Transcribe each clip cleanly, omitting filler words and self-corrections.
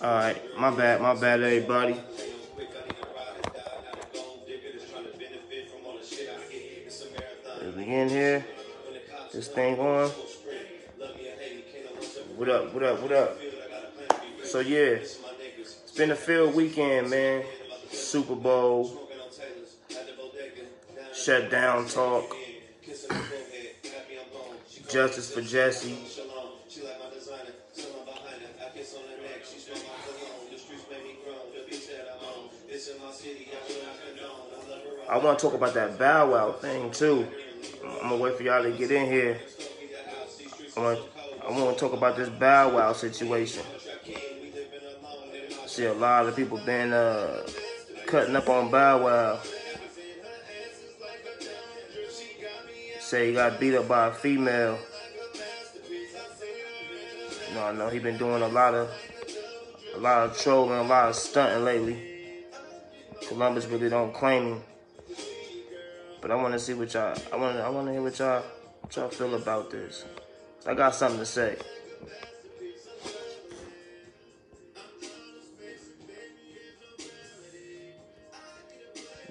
Alright, my bad everybody. As we in here, this thing on. What up? So yeah, it's been a field weekend, man. Super Bowl, shutdown talk, justice for Jessie. I want to talk about that Bow Wow thing too. I'm gonna wait for y'all to get in here. I want to talk about this Bow Wow situation. I see a lot of people been cutting up on Bow Wow. Say he got beat up by a female. I know he been doing a lot of trolling, a lot of stunting lately. Columbus really don't claim him. But I want to see what y'all. I want to hear what y'all feel about this. I got something to say.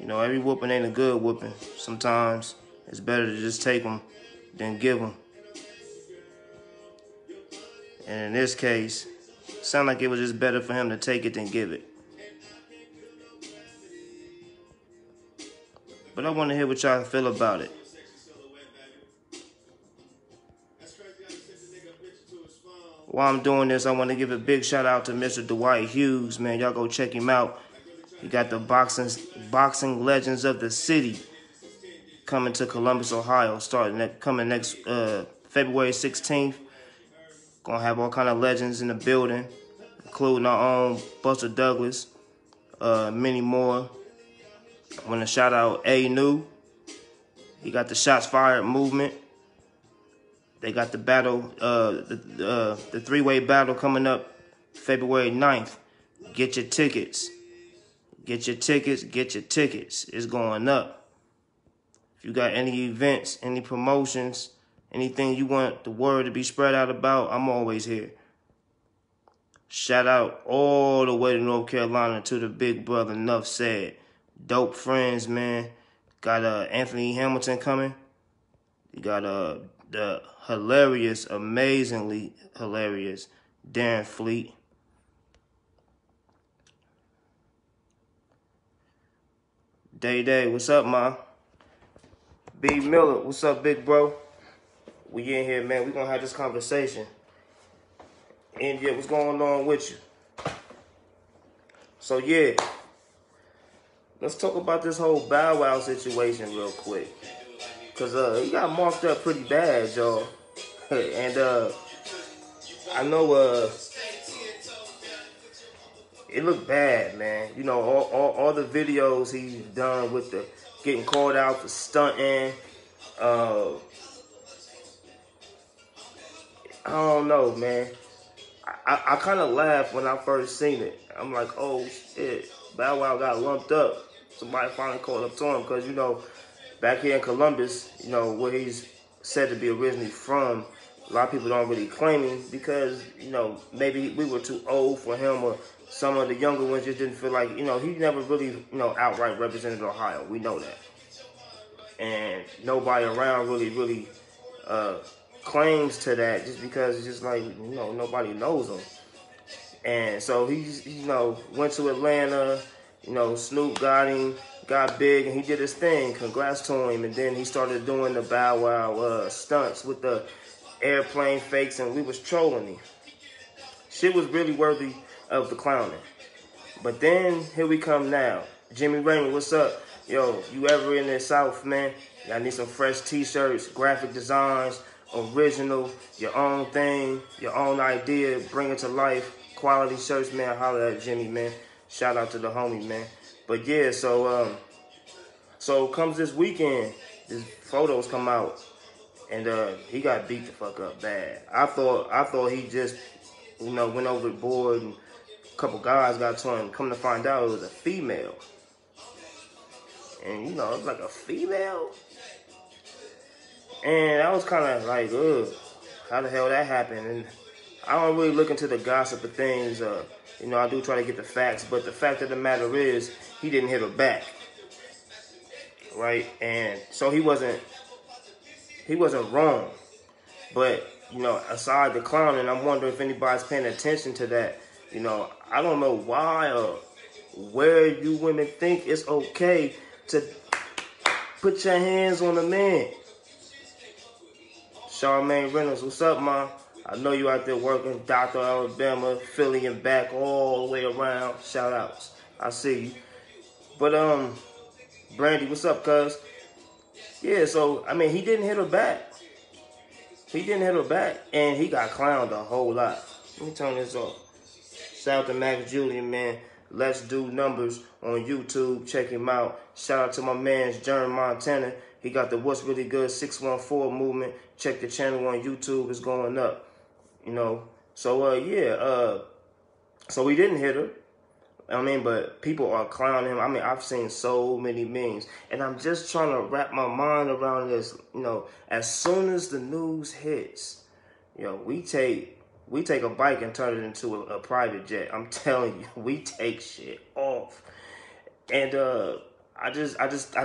Every whooping ain't a good whooping. Sometimes it's better to just take them than give them. And in this case, it sounded like it was just better for him to take it than give it. But I want to hear what y'all feel about it. While I'm doing this, I want to give a big shout out to Mr. Dwight Hughes, man. Y'all go check him out. He got the boxing legends of the city coming to Columbus, Ohio, coming next February 16th. Gonna have all kind of legends in the building, including our own Buster Douglas, many more. I want to shout out A New. He got the Shots Fired movement. They got the battle, the three-way battle coming up February 9th. Get your tickets. Get your tickets. It's going up. If you got any events, any promotions, anything you want the word to be spread out about, I'm always here. Shout out all the way to North Carolina to the big brother, Nuff Said. Dope friends, man. Got Anthony Hamilton coming. You got the hilarious, amazingly hilarious Darren Fleet. Day, what's up, ma? B Miller, what's up, big bro? We in here, man. We gonna have this conversation. India, what's going on with you? So yeah, let's talk about this whole Bow Wow situation real quick. Cause he got marked up pretty bad, y'all. And I know it looked bad, man. All the videos he's done with the getting called out for stunting. I don't know, man. I kind of laughed when I first seen it. I'm like, oh shit, Bow Wow got lumped up. Somebody finally called up to him because back here in Columbus, where he's said to be originally from, a lot of people don't really claim him because maybe we were too old for him, or some of the younger ones just didn't feel like he never really outright represented Ohio. We know that, and nobody around really claims to that just because it's just like nobody knows him. And so he's went to Atlanta. Snoop got him, got big, and he did his thing. Congrats to him. And then he started doing the Bow Wow stunts with the airplane fakes, and we was trolling him. Shit was really worthy of the clowning. But then here we come now. Jimmy Raymond, what's up? Yo, you ever in the South, man? Y'all need some fresh t-shirts, graphic designs, original, your own thing, your own idea, bring it to life, quality shirts, man. Holler at Jimmy, man. Shout out to the homie, man. But yeah, so comes this weekend, these photos come out, and he got beat the fuck up bad. I thought he just went overboard, and a couple guys got to him. Come to find out, it was a female, and it was like a female, and I was kind of like, ugh, how the hell that happened? And I don't really look into the gossip of things You know, I do try to get the facts, but the fact of the matter is, he didn't hit her back, right? And so he wasn't wrong. But, you know, aside the clowning, I'm wondering if anybody's paying attention to that. You know, I don't know why or where you women think it's okay to put your hands on a man. Charmaine Reynolds, what's up, ma? I know you out there working, Dr. Alabama, Philly and back, all the way around. Shout outs. I see you. But, Brandy, what's up, cuz? Yeah, so, I mean, he didn't hit her back. He didn't hit her back, and he got clowned a whole lot. Let me turn this off. Shout out to Max Julian, man. Let's Do Numbers on YouTube. Check him out. Shout out to my man, Jeremy Montana. He got the What's Really Good 614 movement. Check the channel on YouTube. It's going up. You know. So, yeah. So we didn't hit her. I mean, but people are clowning him. I mean, I've seen so many memes. And I'm just trying to wrap my mind around this. You know, as soon as the news hits, you know, we take a bike and turn it into a private jet. I'm telling you, we take shit off. And I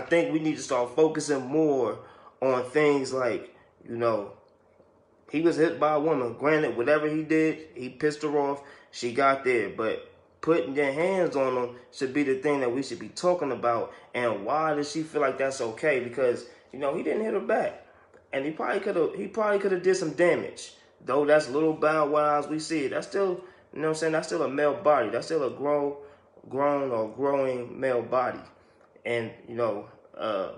think we need to start focusing more on things like, you know, he was hit by a woman. Granted, whatever he did, he pissed her off. She got there, but putting your hands on them should be the thing that we should be talking about. And why does she feel like that's okay? Because, you know, he didn't hit her back. And he probably could have did some damage. Though that's little Bow Wow as we see it. That's still, you know what I'm saying, that's still a male body. That's still a grown or growing male body. And, you know,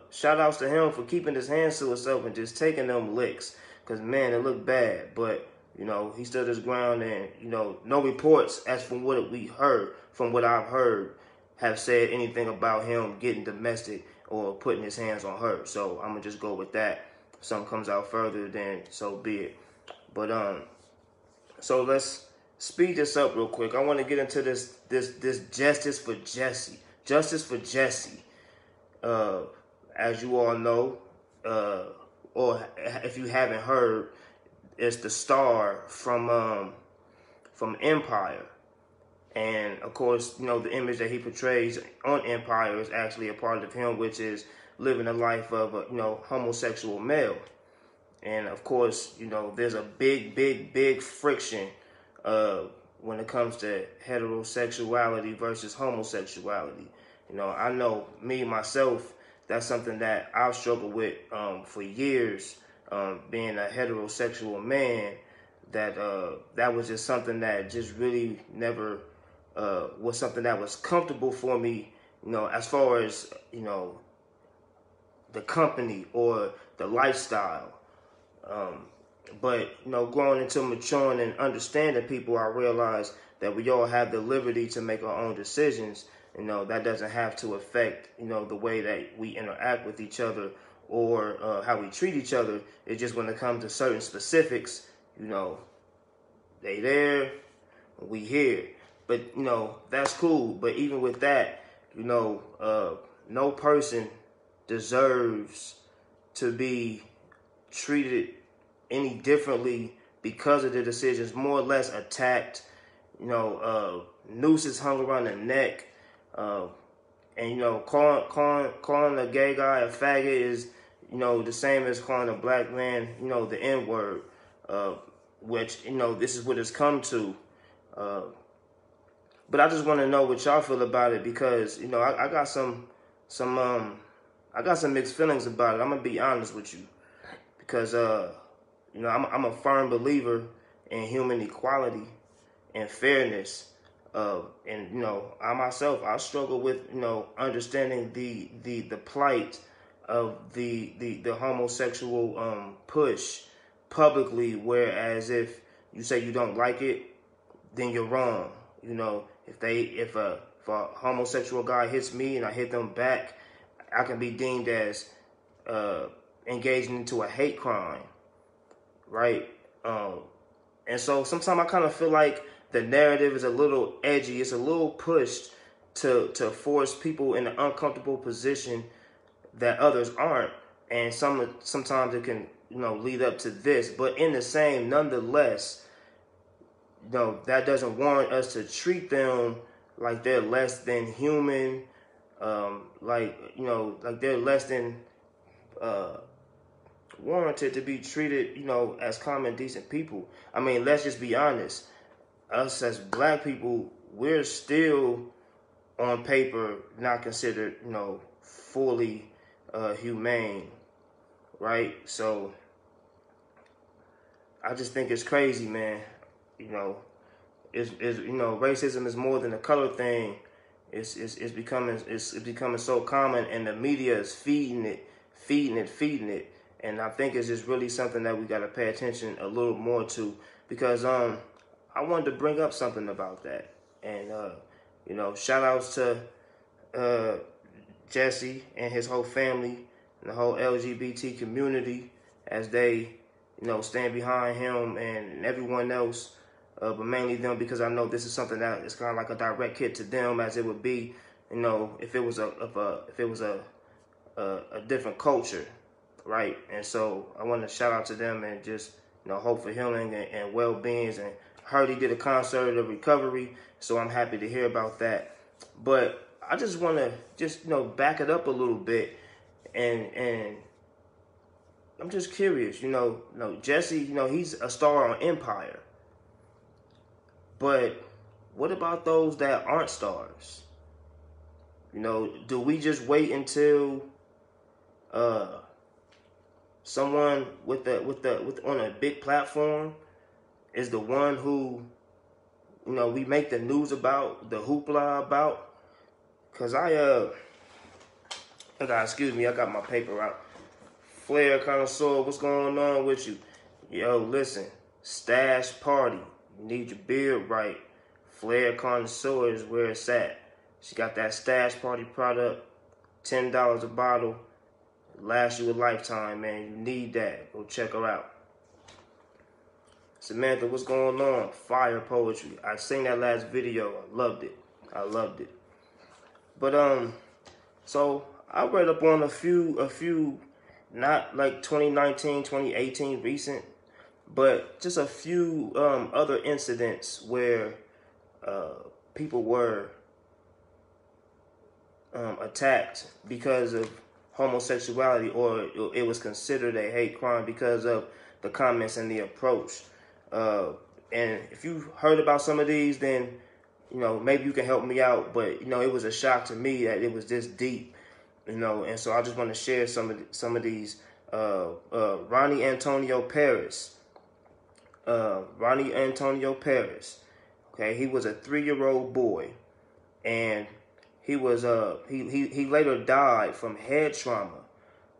shout outs to him for keeping his hands to himself and just taking them licks. Because, man, it looked bad. But, you know, he stood his ground, and, you know, no reports, as from what we heard, from what I've heard, have said anything about him getting domestic or putting his hands on her. So I'm going to just go with that. If something comes out further, then so be it. But, so let's speed this up real quick. I want to get into this justice for Jessie. Justice for Jessie. As you all know, or if you haven't heard, it's the star from Empire. And, of course, you know, the image that he portrays on Empire is actually a part of him, which is living a life of a, you know, homosexual male. And, of course, you know, there's a big friction when it comes to heterosexuality versus homosexuality. You know, I know me, myself, that's something that I've struggled with for years. Being a heterosexual man, that was just something that just really never was something that was comfortable for me, you know, as far as, you know, the company or the lifestyle. But, you know, growing into maturing and understanding people, I realized that we all have the liberty to make our own decisions. You know, that doesn't have to affect, you know, the way that we interact with each other or how we treat each other. It's just when it comes to certain specifics, you know, they there, we here. But, you know, that's cool. But even with that, you know, no person deserves to be treated any differently because of the decisions, more or less attacked, you know, nooses hung around the neck, and, you know, calling a gay guy a faggot is, you know, the same as calling a black man, you know, the N-word, which, you know, this is what it's come to. But I just want to know what y'all feel about it, because, you know, I got some mixed feelings about it. I'm gonna be honest with you, because you know, I'm a firm believer in human equality and fairness. And, you know, I myself, I struggle with, you know, understanding the plight of the homosexual push publicly, whereas if you say you don't like it, then you're wrong. You know, if a homosexual guy hits me and I hit them back, I can be deemed as engaging into a hate crime, right? And so sometimes I kind of feel like the narrative is a little edgy. It's a little pushed to force people in an uncomfortable position that others aren't. And sometimes it can, you know, lead up to this. But in the same, nonetheless, that doesn't warrant us to treat them like they're less than human, like they're less than warranted to be treated, as common, decent people. I mean, let's just be honest. Us as black people, we're still on paper not considered, fully humane, right? So I just think it's crazy, man. Racism is more than a color thing. It's becoming so common, and the media is feeding it. And I think it's just really something that we got to pay attention a little more to, because I wanted to bring up something about that. And shout outs to Jessie and his whole family and the whole LGBT community as they stand behind him and everyone else, but mainly them, because I know this is something that is kind of like a direct hit to them, as it would be, if it was a different culture, right? And so I want to shout out to them and just hope for healing and well-beings. And heard he did a concert of recovery, so I'm happy to hear about that. But I just want to back it up a little bit, and I'm just curious. Jessie, he's a star on Empire. But what about those that aren't stars? Do we just wait until someone on a big platform is the one who we make the news about, the hoopla about? Cause excuse me, I got my paper out. Flair connoisseur, what's going on with you? Yo, listen, stash party. You need your beard right. Flair connoisseur is where it's at. She got that stash party product, $10 a bottle. Lasts you a lifetime, man. You need that. Go check her out. Samantha, what's going on? Fire poetry. I seen that last video. I loved it. But so I read up on a few, not like 2019, 2018 recent, but just a few other incidents where people were attacked because of homosexuality, or it was considered a hate crime because of the comments and the approach. And if you heard about some of these, then maybe you can help me out. But it was a shock to me that it was this deep. And so I just want to share some of these. Ronnie Antonio Paris. Okay, he was a 3-year-old boy, and he was he later died from head trauma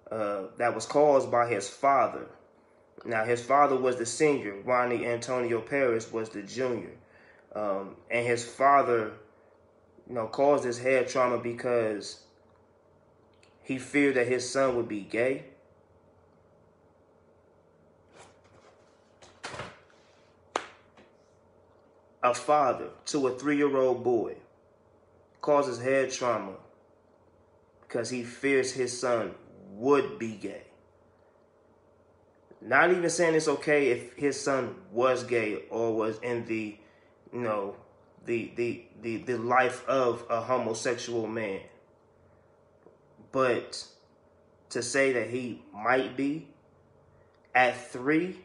that was caused by his father. Now, his father was the senior. Ronnie Antonio Paris was the junior. And his father, caused this head trauma because he feared that his son would be gay. A father to a 3-year-old boy causes head trauma because he fears his son would be gay. Not even saying it's okay if his son was gay or was in the life of a homosexual man. But to say that he might be at 3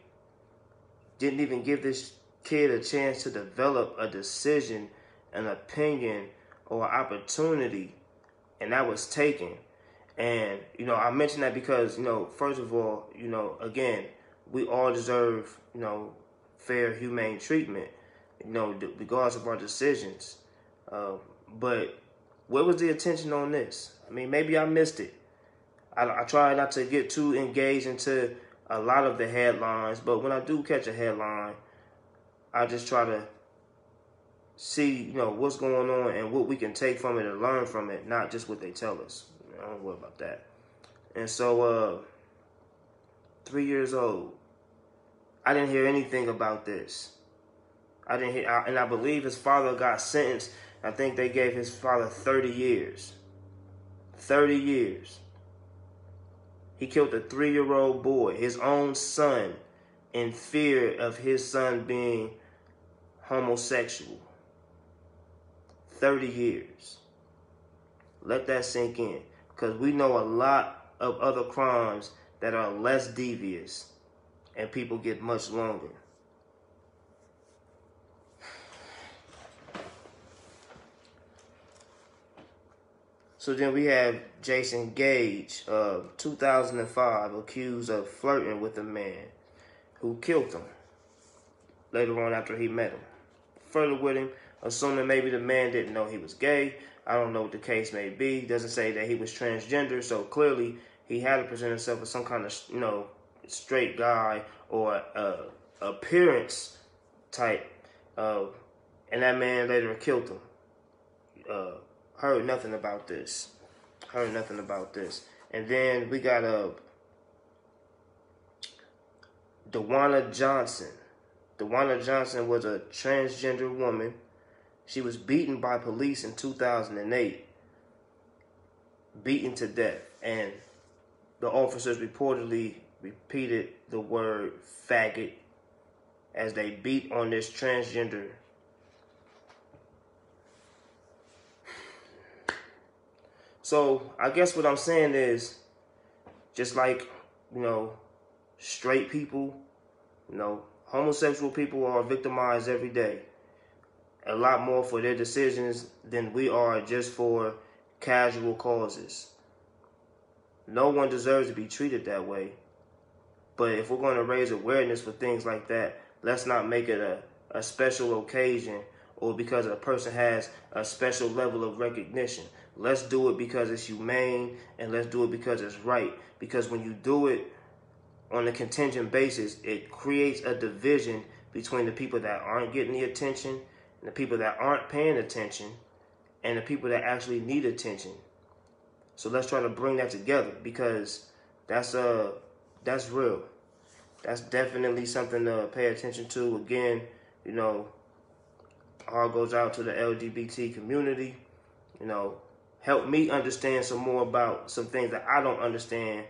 didn't even give this kid a chance to develop a decision, an opinion, or opportunity, and that was taken. And I mention that because first of all, again, we all deserve fair, humane treatment, regardless of our decisions. But where was the attention on this? I mean, maybe I missed it. I try not to get too engaged into a lot of the headlines, but when I do catch a headline, I just try to see, what's going on and what we can take from it and learn from it, not just what they tell us. I don't worry about that. And so, 3 years old, I didn't hear anything about this. And I believe his father got sentenced. I think they gave his father 30 years. 30 years. He killed a 3-year-old boy, his own son, in fear of his son being homosexual. 30 years. Let that sink in. Because we know a lot of other crimes that are less devious and people get much longer. So then we have Jason Gage, 2005, accused of flirting with a man who killed him later on after he met him. Flirted with him, assuming maybe the man didn't know he was gay. I don't know what the case may be. Doesn't say that he was transgender, so clearly he had to present himself as some kind of, straight guy or appearance type. And that man later killed him. Heard nothing about this. And then we got Dewana Johnson. Dewana Johnson was a transgender woman. She was beaten by police in 2008. Beaten to death. And the officers reportedly repeated the word faggot as they beat on this transgender. So I guess what I'm saying is, just like, straight people, homosexual people are victimized every day. A lot more for their decisions than we are just for casual causes. No one deserves to be treated that way. But if we're going to raise awareness for things like that, let's not make it a special occasion or because a person has a special level of recognition. Let's do it because it's humane, and let's do it because it's right. Because when you do it on a contingent basis, it creates a division between the people that aren't getting the attention, and the people that aren't paying attention, and the people that actually need attention. So let's try to bring that together, because that's real. That's definitely something to pay attention to. Again, heart goes out to the LGBT community. Help me understand some more about some things that I don't understand,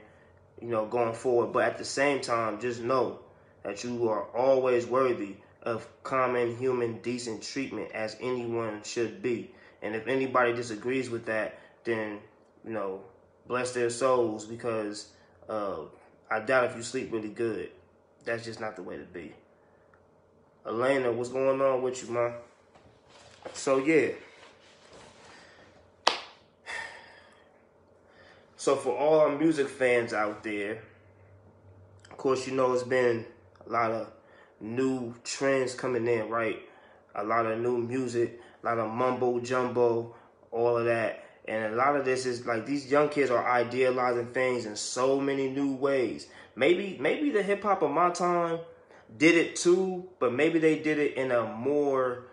going forward. But at the same time, just know that you are always worthy of common human decent treatment as anyone should be. And if anybody disagrees with that, then, bless their souls, because I doubt if you sleep really good. That's just not the way to be. Elena, what's going on with you, man? So, yeah. So for all our music fans out there, of course, it's been a lot of new trends coming in, right? A lot of new music, a lot of mumbo jumbo, all of that. And a lot of this is like these young kids are idealizing things in so many new ways. Maybe the hip hop of my time did it too, but maybe they did it in a more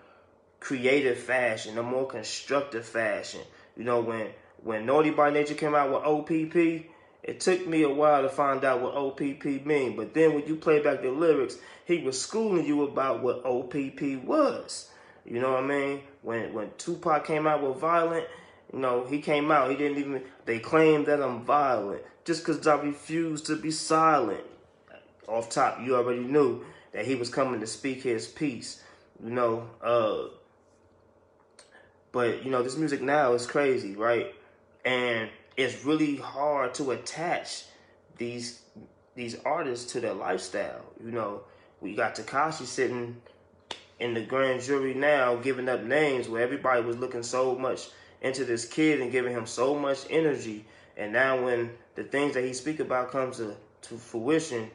creative fashion, a more constructive fashion. When Naughty by Nature came out with OPP, it took me a while to find out what OPP mean. But then when you play back the lyrics, he was schooling you about what OPP was. You know what I mean? When Tupac came out with Violent, he came out. They claimed that I'm violent just because I refused to be silent. Off top, you already knew that he was coming to speak his piece. But, this music now is crazy, right? And it's really hard to attach these artists to their lifestyle. We got Tekashi sitting in the grand jury now giving up names where everybody was looking so much into this kid and giving him so much energy. And now when the things that he speak about comes to fruition,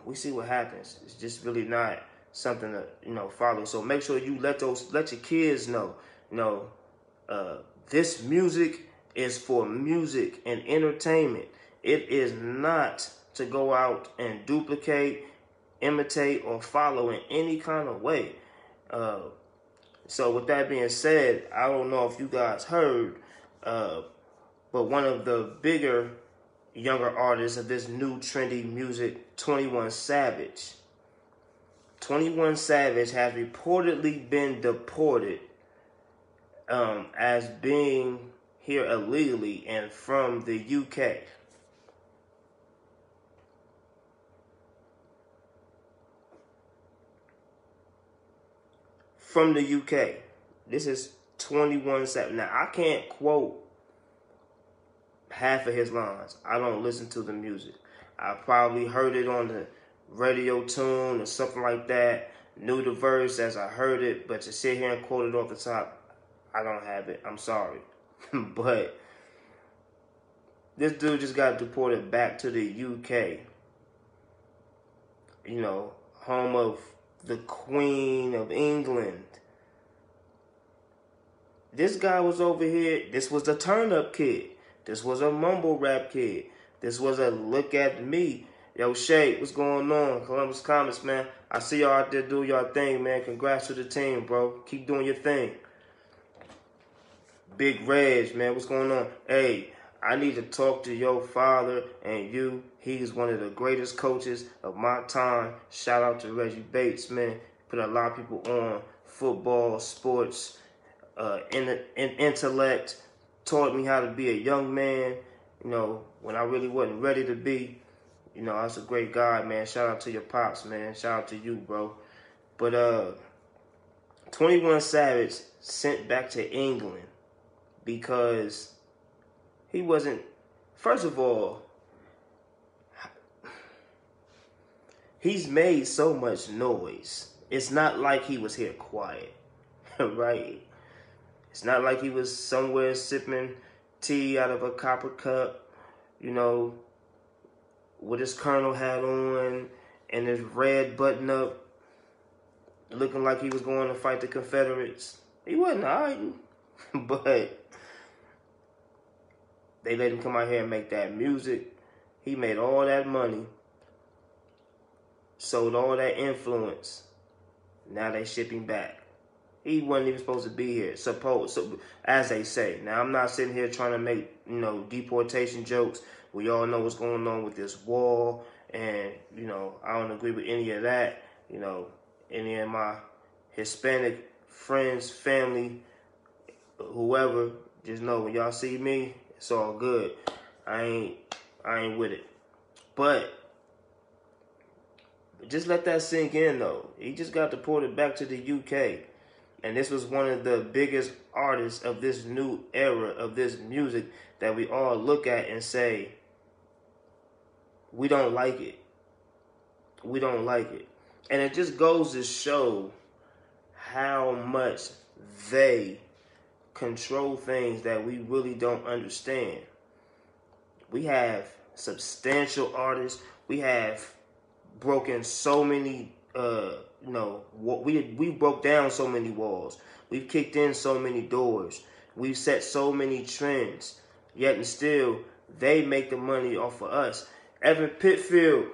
we see what happens. It's just really not something to follow. So make sure you let your kids know, this music is for music and entertainment. It is not to go out and duplicate, imitate, or follow in any kind of way. So with that being said, I don't know if you guys heard, but one of the bigger, younger artists of this new trendy music, 21 Savage. 21 Savage has reportedly been deported as being here illegally and from the UK. from the UK. This is 21 Savage. Now, I can't quote half of his lines. I don't listen to the music. I probably heard it on the radio tune or something like that. Knew the verse as I heard it, but to sit here and quote it off the top, I don't have it. I'm sorry. But this dude just got deported back to the UK. You know, home of the Queen of England. This guy was over here. This was the turn-up kid. This was a mumble rap kid. This was a look at me. Yo, Shay, what's going on? Columbus Comments, man. I see y'all out there do y'all thing, man. Congrats to the team, bro. Keep doing your thing. Big Reg, man. What's going on? Hey, I need to talk to your father and you. He's one of the greatest coaches of my time. Shout out to Reggie Bates, man. Put a lot of people on. Football, sports, intellect. Taught me how to be a young man, you know, when I really wasn't ready to be. You know, that's a great guy, man. Shout out to your pops, man. Shout out to you, bro. But 21 Savage sent back to England because he wasn't, first of all, he's made so much noise. It's not like he was here quiet, right? It's not like he was somewhere sipping tea out of a copper cup, you know, with his colonel hat on and his red button up, looking like he was going to fight the Confederates. He wasn't hiding, but they let him come out here and make that music. He made all that money, sold all that influence. Now they ship him back. He wasn't even supposed to be here, as they say. Now, I'm not sitting here trying to make, you know, deportation jokes. We all know what's going on with this war, and, you know, I don't agree with any of that. You know, any of my Hispanic friends, family, whoever, just know when y'all see me, it's all good. I ain't with it. But just let that sink in, though. He just got deported back to the UK. And this was one of the biggest artists of this new era of this music that we all look at and say, we don't like it. We don't like it. And it just goes to show how much they control things that we really don't understand. We have substantial artists. We have broken so many you know, we broke down so many walls. We've kicked in so many doors. We've set so many trends. Yet and still, they make the money off of us. Evan Pitfield,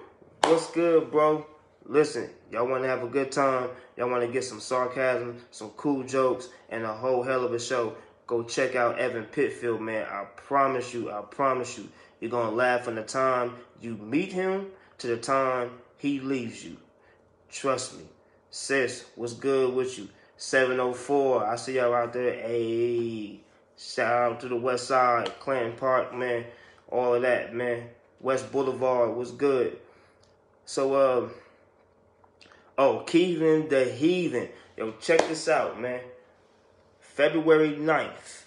what's good, bro? Listen, y'all want to have a good time. Y'all want to get some sarcasm, some cool jokes, and a whole hell of a show. Go check out Evan Pitfield, man. I promise you, you're going to laugh from the time you meet him to the time he leaves you. Trust me. Sis, what's good with you? 704, I see y'all out there. Hey, shout out to the West Side, Clanton Park, man. All of that, man. West Boulevard, what's good? So, Keevan the Heathen. Yo, check this out, man. February 9th.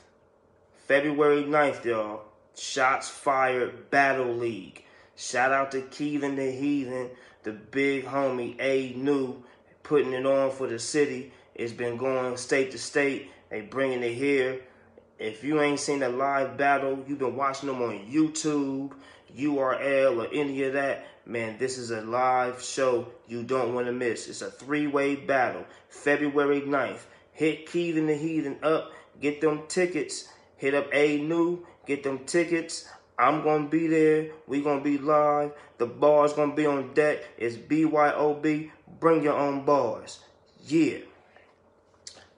February 9th, y'all. Shots Fired Battle League. Shout out to Keevan the Heathen, the big homie A New, putting it on for the city. It's been going state to state. They bringing it here. If you ain't seen a live battle, you've been watching them on YouTube, URL, or any of that, man, this is a live show you don't want to miss. It's a three-way battle. February 9th. Hit Keevan the Heathen up. Get them tickets. Hit up A New. Get them tickets. I'm going to be there. We going to be live. The bar's going to be on deck. It's BYOB. Bring your own bars. Yeah.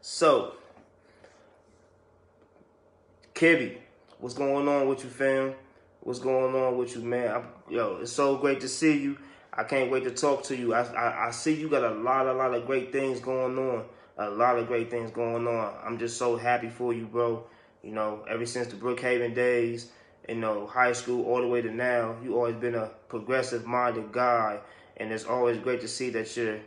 So, Kibby, what's going on with you, fam? What's going on with you, man? Yo, it's so great to see you. I can't wait to talk to you. I see you got a lot of great things going on. A lot of great things going on. I'm just so happy for you, bro. You know, ever since the Brookhaven days, you know, high school all the way to now, you always been a progressive-minded guy, and it's always great to see that you're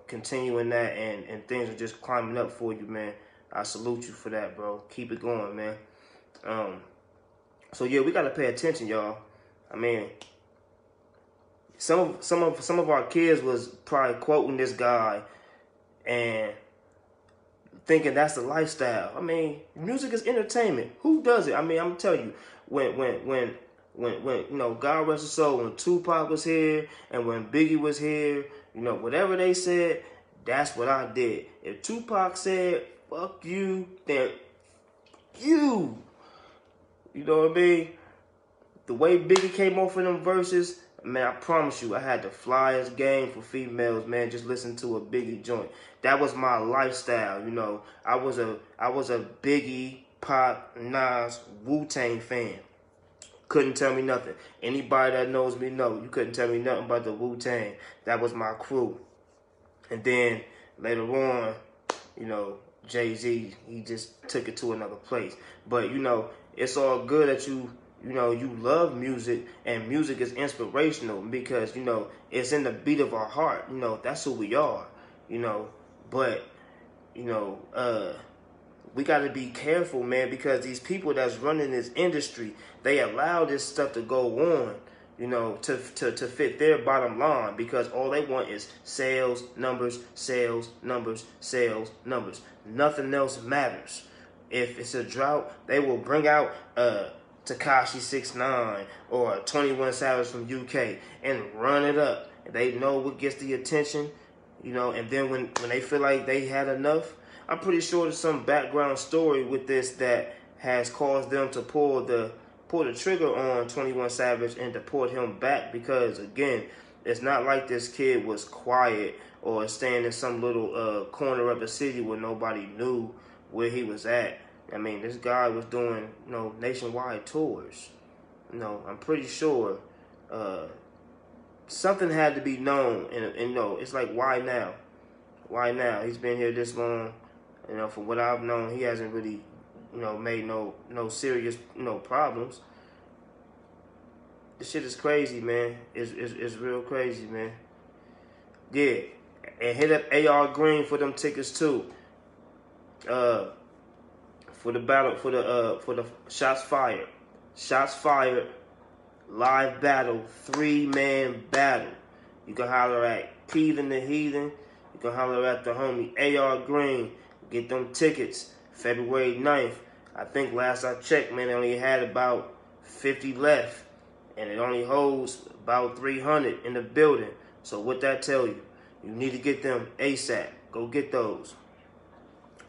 continuing that, and things are just climbing up for you, man. I salute you for that, bro. Keep it going, man. So yeah, we gotta pay attention, y'all. I mean, some of our kids was probably quoting this guy and thinking that's the lifestyle. I mean, music is entertainment. Who does it? I mean, I'm gonna tell you, when God rest his soul, when Tupac was here and when Biggie was here, whatever they said, that's what I did. If Tupac said fuck you, then you know what I mean? The way Biggie came off in them verses, man, I promise you, I had the flyest game for females, man. Just listen to a Biggie joint. That was my lifestyle, I was a Biggie, Pac, Nas, Wu-Tang fan. Couldn't tell me nothing. Anybody that knows me know you couldn't tell me nothing about the Wu-Tang. That was my crew. And then later on, Jay-Z, he just took it to another place. But it's all good that you love music, and music is inspirational because, it's in the beat of our heart. That's who we are, But, we got to be careful, man, because these people that's running this industry, they allow this stuff to go on, to fit their bottom line, because all they want is sales numbers, sales numbers, sales numbers. Nothing else matters. If it's a drought, they will bring out Tekashi 6ix9ine or 21 Savage from UK and run it up. They know what gets the attention, and then when they feel like they had enough, I'm pretty sure there's some background story with this that has caused them to pull the trigger on 21 Savage and deport him back, because again, it's not like this kid was quiet or staying in some little corner of the city where nobody knew where he was at. I mean, this guy was doing, nationwide tours. I'm pretty sure something had to be known, and it's like, why now? Why now? He's been here this long. From what I've known, he hasn't really, made no serious, problems. This shit is crazy, man. It's real crazy, man. Yeah, and hit up AR Green for them tickets too. For the battle, for the Shots Fired live battle, 3-man battle. You can holler at Keevan the Heathen. You can holler at the homie AR Green. Get them tickets February 9th. I think last I checked, man, they only had about 50 left, and it only holds about 300 in the building. So what that tell you? You need to get them ASAP. Go get those.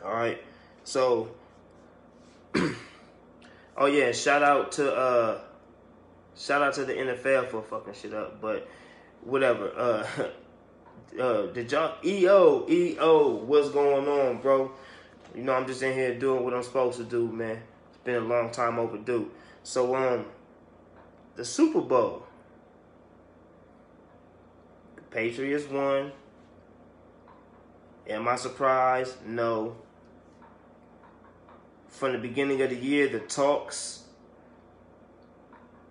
All right. So, oh yeah, shout out to the NFL for fucking shit up, but whatever. Did y'all EO, what's going on, bro? I'm just in here doing what I'm supposed to do, man. It's been a long time overdue. So, the Super Bowl. The Patriots won. Am I surprised? No. From the beginning of the year, the talks,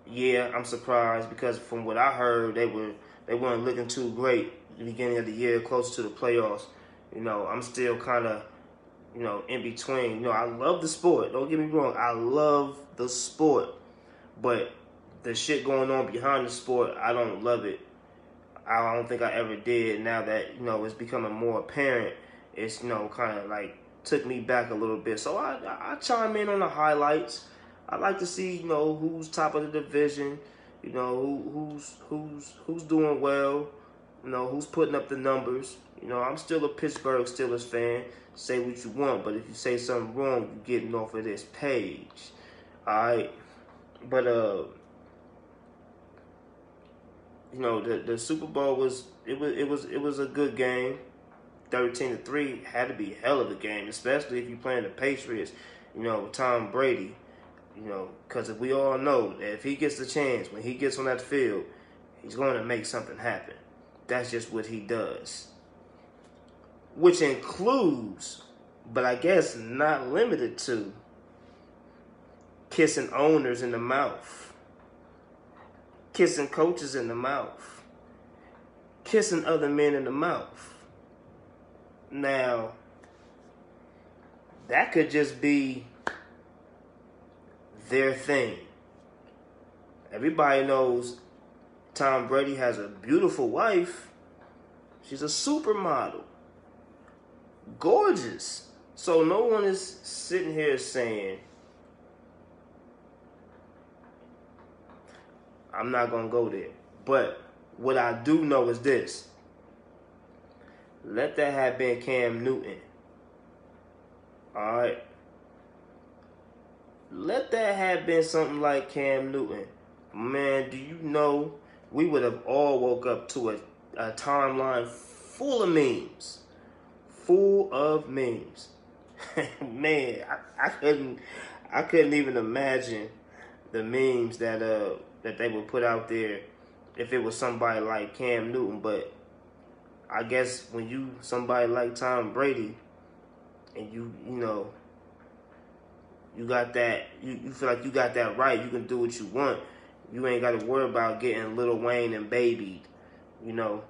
yeah, I'm surprised, because from what I heard, they weren't looking too great at the beginning of the year, close to the playoffs. I'm still kind of, in between. I love the sport. Don't get me wrong. I love the sport. But the shit going on behind the sport, I don't love it. I don't think I ever did. Now that, it's becoming more apparent, it's, kind of like took me back a little bit. So I chime in on the highlights. I like to see, who's top of the division, who's doing well, who's putting up the numbers. I'm still a Pittsburgh Steelers fan. Say what you want, but if you say something wrong, you're getting off of this page. All right, but the Super Bowl was a good game. 13-3 had to be a hell of a game, especially if you're playing the Patriots. Tom Brady. Because we all know that if he gets the chance, when he gets on that field, he's going to make something happen. That's just what he does. Which includes, but I guess not limited to, kissing owners in the mouth, kissing coaches in the mouth, kissing other men in the mouth. Now, that could just be their thing. Everybody knows Tom Brady has a beautiful wife. She's a supermodel. Gorgeous. So no one is sitting here saying, I'm not going to go there. But what I do know is this. Let that have been Cam Newton. Alright? Let that have been something like Cam Newton. Man, do you know we would have all woke up to a timeline full of memes. Full of memes. Man, I couldn't even imagine the memes that they would put out there if it was somebody like Cam Newton. But I guess when you somebody like Tom Brady and you know you got that, you feel like you got that right, you can do what you want. You ain't got to worry about getting Lil Wayne and Baby, you know,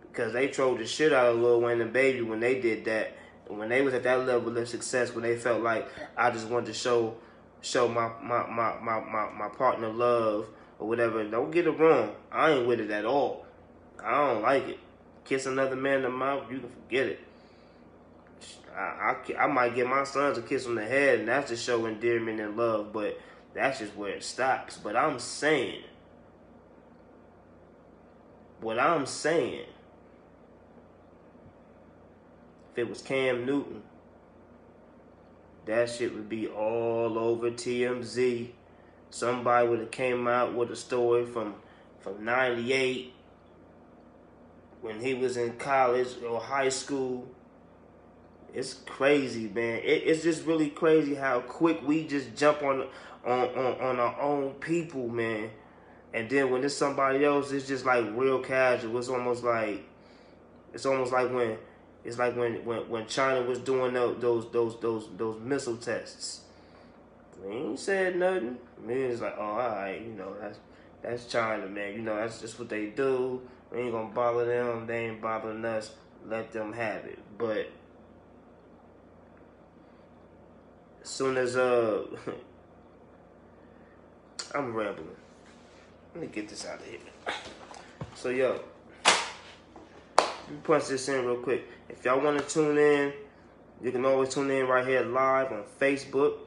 because they trolled the shit out of Lil Wayne and Baby when they did that. When they was at that level of success, when they felt like I just wanted to show my partner love or whatever. Don't get it wrong, I ain't with it at all. I don't like it. Kiss another man in the mouth, you can forget it. I might give my sons a kiss on the head, and that's to show endearment and love, but that's just where it stops. But I'm saying, if it was Cam Newton, that shit would be all over TMZ. Somebody would have came out with a story from 98 when he was in college or high school. It's crazy, man. It's just really crazy how quick we just jump on our own people, man. And then when it's somebody else, it's just like real casual. It's almost like when China was doing those missile tests. We ain't said nothing. I mean, it's like, oh, all right, you know, that's China, man. You know, that's just what they do. We ain't gonna bother them. They ain't bothering us. Let them have it. But as soon as I'm rambling. Let me get this out of here. So yo, let me punch this in real quick. If y'all want to tune in, you can always tune in right here live on Facebook.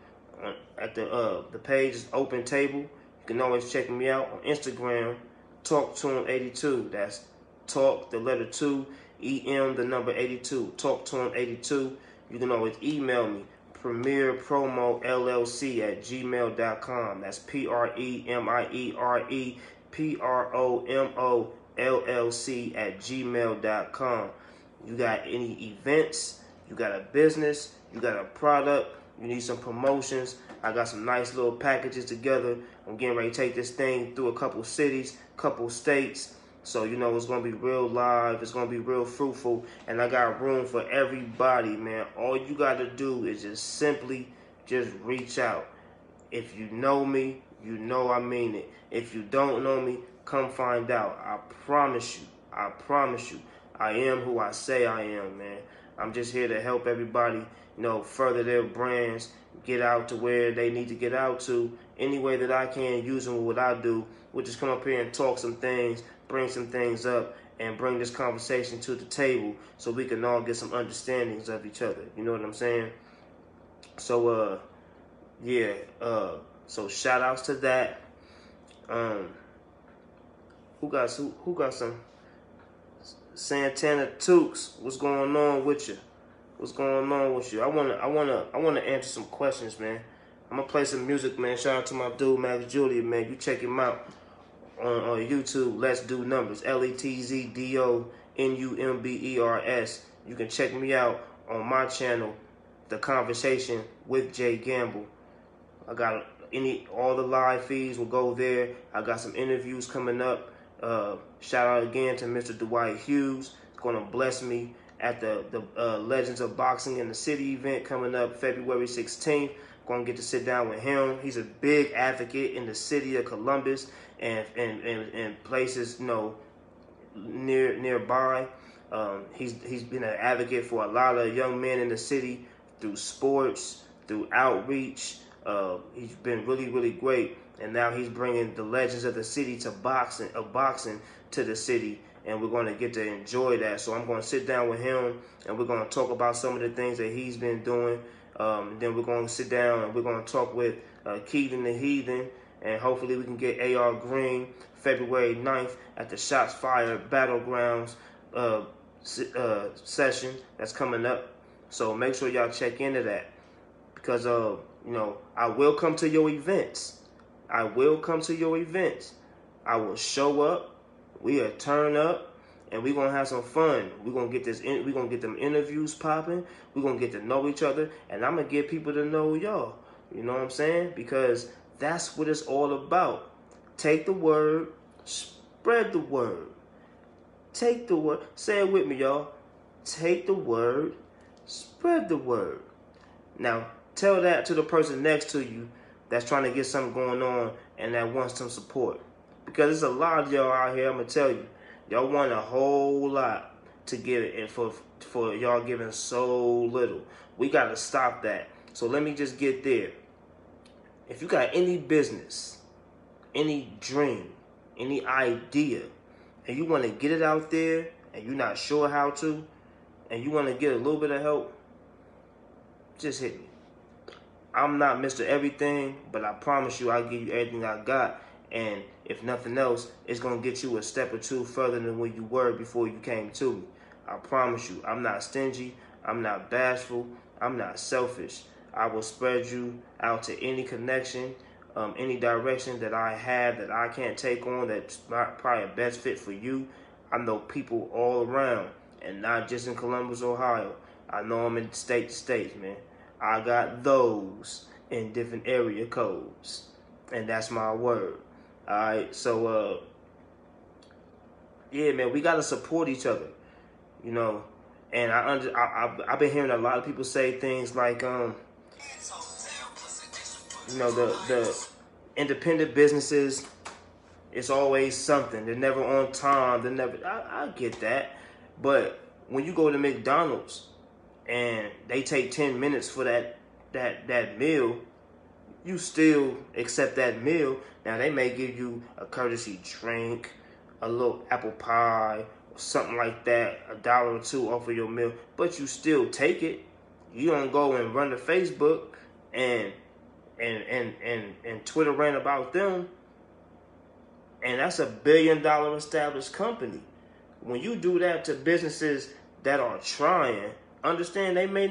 At the page is Open Table. You can always check me out on Instagram, TalkToHim82. That's Talk the letter 2, EM the number 82. TalkToHim82. You can always email me, PremierPromoLLC@gmail.com. That's PremierPromoLLC@gmail.com. You got any events, you got a business, you got a product, you need some promotions, I got some nice little packages together. I'm getting ready to take this thing through a couple cities, couple states. So, you know, it's going to be real live. It's going to be real fruitful. And I got room for everybody, man. All you got to do is just simply just reach out. If you know me, you know I mean it. If you don't know me, come find out. I promise you. I promise you. I am who I say I am, man. I'm just here to help everybody, you know, further their brands, get out to where they need to get out to. Any way that I can, using what I do, we'll just come up here and talk some things, bring some things up, and bring this conversation to the table so we can all get some understandings of each other. You know what I'm saying? So, yeah. So shout outs to that. Who got some? Santana Tukes, what's going on with you? What's going on with you? I wanna answer some questions, man. I'm gonna play some music, man. Shout out to my dude Max Julia, man. You check him out on YouTube. Let's Do Numbers. LETZDONUMBERS. You can check me out on my channel, The Conversation with Jay Gamble. I got all the live feeds will go there. I got some interviews coming up. Shout out again to Mr. Dwight Hughes. He's going to bless me at the Legends of Boxing in the City event coming up February 16th. Going to get to sit down with him. He's a big advocate in the city of Columbus and places, you know, nearby. He's been an advocate for a lot of young men in the city through sports, through outreach. He's been really, really great, and now he's bringing the legends of the city to boxing to the city, and we're going to get to enjoy that. So I'm going to sit down with him, and we're going to talk about some of the things that he's been doing. Then we're going to sit down and we're going to talk with Keaton the Heathen, and hopefully we can get AR Green February 9th at the Shots Fired Battlegrounds session that's coming up. So make sure y'all check into that, because you know, I will come to your events. I will come to your events. I will show up. We'll turn up, and we're gonna have some fun. We're gonna get we're gonna get them interviews popping. We're gonna get to know each other, and I'm gonna get people to know y'all. You know what I'm saying? Because that's what it's all about. Take the word, spread the word. Take the word. Say it with me, y'all. Take the word, spread the word. Now, tell that to the person next to you that's trying to get something going on and that wants some support. Because there's a lot of y'all out here, I'm going to tell you, y'all want a whole lot to give it, and for y'all giving so little. We got to stop that. So let me just get there. If you got any business, any dream, any idea, and you want to get it out there and you're not sure how to, and you want to get a little bit of help, just hit me. I'm not Mr. Everything, but I promise you I'll give you everything I got. And if nothing else, it's going to get you a step or two further than where you were before you came to me. I promise you, I'm not stingy. I'm not bashful. I'm not selfish. I will spread you out to any connection, any direction that I have that I can't take on that's not probably a best fit for you. I know people all around, and not just in Columbus, Ohio. I know them in state to state, man. I got those in different area codes, and that's my word. All right, so yeah, man, we gotta support each other, you know. And I've been hearing a lot of people say things like, you know, the independent businesses, it's always something. They're never on time. They're never. I get that, but when you go to McDonald's and they take 10 minutes for that meal, you still accept that meal. Now, they may give you a courtesy drink, a little apple pie, or something like that, $1 or $2 off of your meal, but you still take it. You don't go and run to Facebook and Twitter rant about them. And that's a $1 billion established company. When you do that to businesses that are trying, understand they may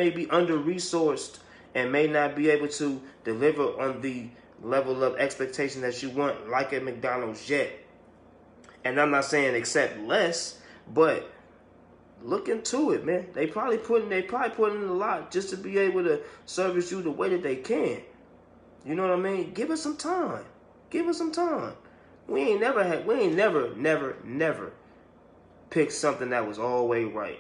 be under-resourced and may not be able to deliver on the level of expectation that you want, like at McDonald's yet. And I'm not saying accept less, but look into it, man. They probably putting in a lot just to be able to service you the way that they can. You know what I mean? Give us some time. Give us some time. We ain't never picked something that was always right.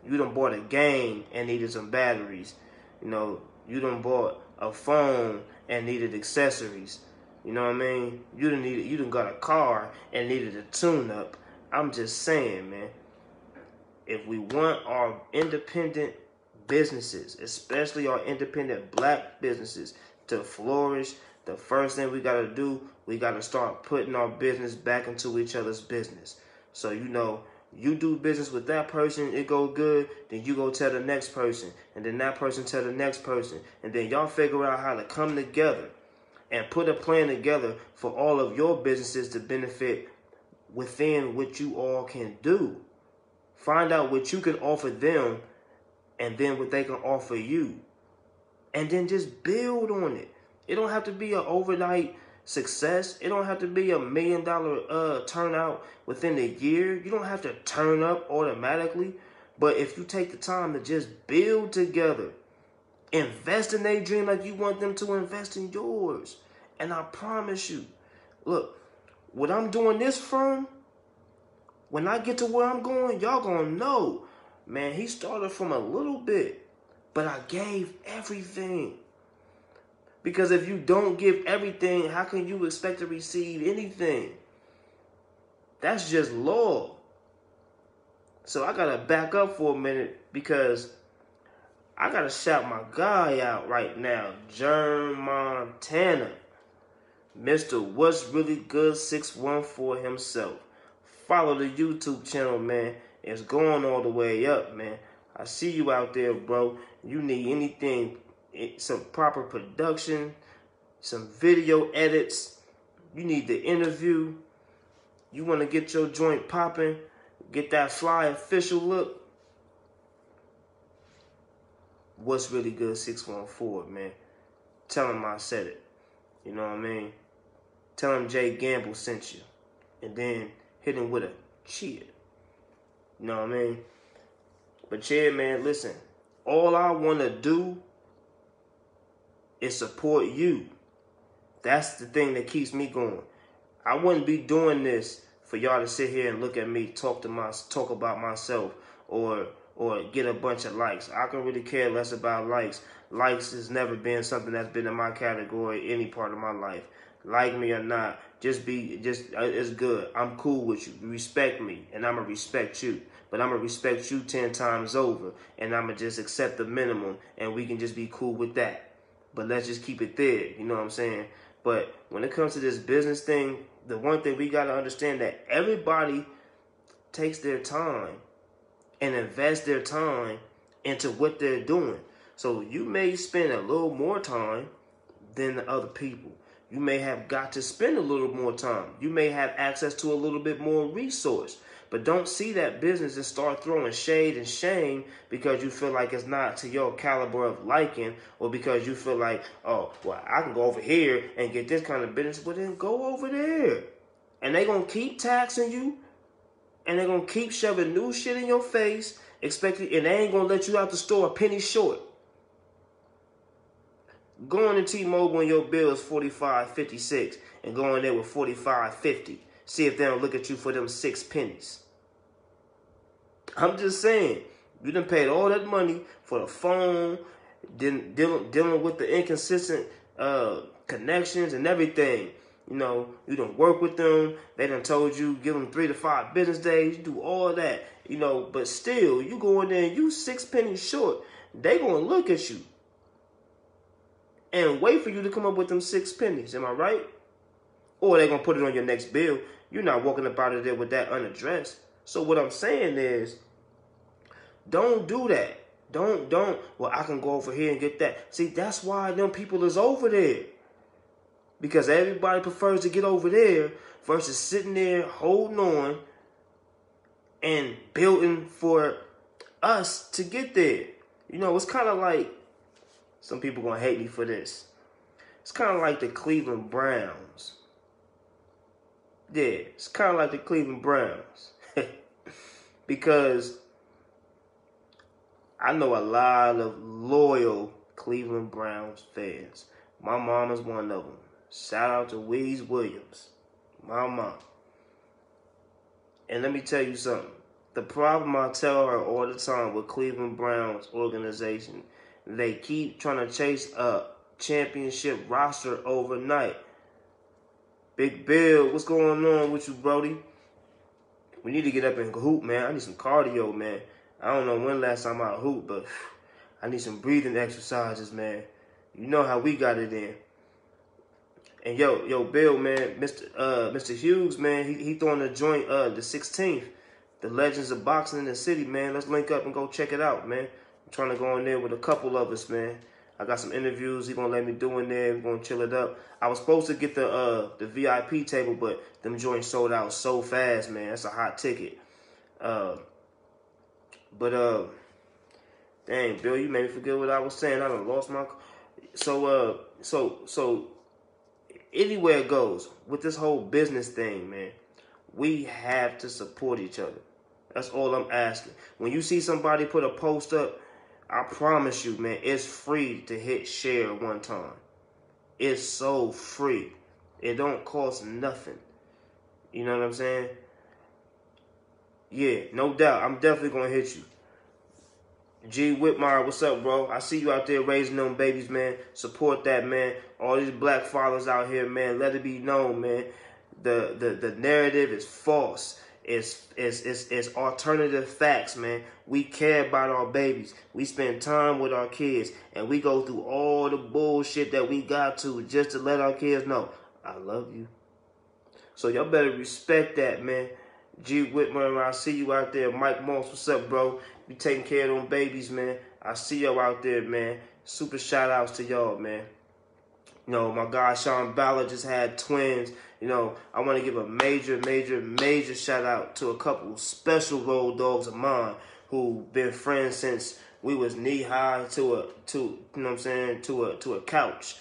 You done bought a game and needed some batteries. You know, you done bought a phone and needed accessories. You know what I mean? You done got a car and needed a tune-up. I'm just saying, man. If we want our independent businesses, especially our independent black businesses, to flourish, the first thing we got to do, we got to start putting our business back into each other's business. So, you know, you do business with that person, it go good, then you go tell the next person, and then that person tell the next person, and then y'all figure out how to come together and put a plan together for all of your businesses to benefit within what you all can do. Find out what you can offer them and then what they can offer you. And then just build on it. It don't have to be an overnight success. It don't have to be $1 million turnout within a year. You don't have to turn up automatically. But if you take the time to just build together, invest in their dream like you want them to invest in yours. And I promise you, look, what I'm doing this from, when I get to where I'm going, y'all gonna know, man, he started from a little bit, but I gave everything. Because if you don't give everything, how can you expect to receive anything? That's just law. So I gotta back up for a minute because I gotta shout my guy out right now, Jerm Montana, Mr. What's Really Good 614 himself. Follow the YouTube channel, man. It's going all the way up, man. I see you out there, bro. You need anything, some proper production, some video edits. You need the interview. You want to get your joint popping, get that fly official look. What's Really Good 614, man. Tell him I said it. You know what I mean? Tell him Jay Gamble sent you. And then hit him with a cheer. You know what I mean? But yeah, man, listen. All I want to do is support you. That's the thing that keeps me going. I wouldn't be doing this for y'all to sit here and look at me talk about myself or get a bunch of likes. I can really care less about likes. Likes has never been something that's been in my category any part of my life. Like me or not, it's good. I'm cool with you. Respect me, and I'm going to respect you. But I'm going to respect you 10 times over, and I'm going to just accept the minimum, and we can just be cool with that. But let's just keep it there, you know what I'm saying? But when it comes to this business thing, the one thing we got to understand that everybody takes their time and invest their time into what they're doing. So you may spend a little more time than the other people. You may have got to spend a little more time. You may have access to a little bit more resource. But don't see that business and start throwing shade and shame because you feel like it's not to your caliber of liking, or because you feel like, oh, well, I can go over here and get this kind of business. Well, then go over there. And they're going to keep taxing you, and they're going to keep shoving new shit in your face, and they ain't going to let you out the store a penny short. Going to T-Mobile when your bill is $45.56 and going there with $45.50. See if they don't look at you for them 6 pennies. I'm just saying, you done paid all that money for the phone, dealing with the inconsistent connections and everything. You know, you done work with them. They done told you, give them 3 to 5 business days. You do all that, you know, but still, you go in there and you 6 pennies short. They gonna look at you and wait for you to come up with them 6 pennies. Am I right? Or they gonna put it on your next bill. You're not walking up out of there with that unaddressed. So what I'm saying is, don't do that. Don't, well, I can go over here and get that. See, that's why them people is over there. Because everybody prefers to get over there versus sitting there holding on and building for us to get there. You know, it's kind of like, some people gonna hate me for this. It's kind of like the Cleveland Browns. Yeah, it's kind of like the Cleveland Browns. Because I know a lot of loyal Cleveland Browns fans. My mom is one of them. Shout out to Weeze Williams. My mom. And let me tell you something. The problem I tell her all the time with Cleveland Browns organization, they keep trying to chase a championship roster overnight. Big Bill, what's going on with you, Brody? We need to get up and hoop, man. I need some cardio, man. I don't know when last time I hooped, but I need some breathing exercises, man. You know how we got it in. And yo, Bill, man, Mr. Hughes, man, he throwing a joint the 16th. The Legends of Boxing in the City, man. Let's link up and go check it out, man. I'm trying to go in there with a couple of us, man. I got some interviews he gonna let me do in there. We're gonna chill it up. I was supposed to get the VIP table, but them joints sold out so fast, man. That's a hot ticket. Dang, Bill, you made me forget what I was saying. I done lost my. So anywhere it goes with this whole business thing, man, we have to support each other. That's all I'm asking. When you see somebody put a post up, I promise you, man, it's free to hit share one time. It's so free. It don't cost nothing. You know what I'm saying? Yeah, no doubt. I'm definitely going to hit you. G. Whitmire, what's up, bro? I see you out there raising them babies, man. Support that, man. All these black fathers out here, man. Let it be known, man. The narrative is false. It's alternative facts, man. We care about our babies. We spend time with our kids, and we go through all the bullshit that we got to just to let our kids know, I love you. So y'all better respect that, man. G. Whitmer, I see you out there. Mike Moss, what's up, bro? Be taking care of them babies, man. I see y'all out there, man. Super shout outs to y'all, man. You know, my guy Sean Ballard just had twins. You know, I want to give a major shout out to a couple special road dogs of mine who been friends since we was knee high to you know what I'm saying, to a couch.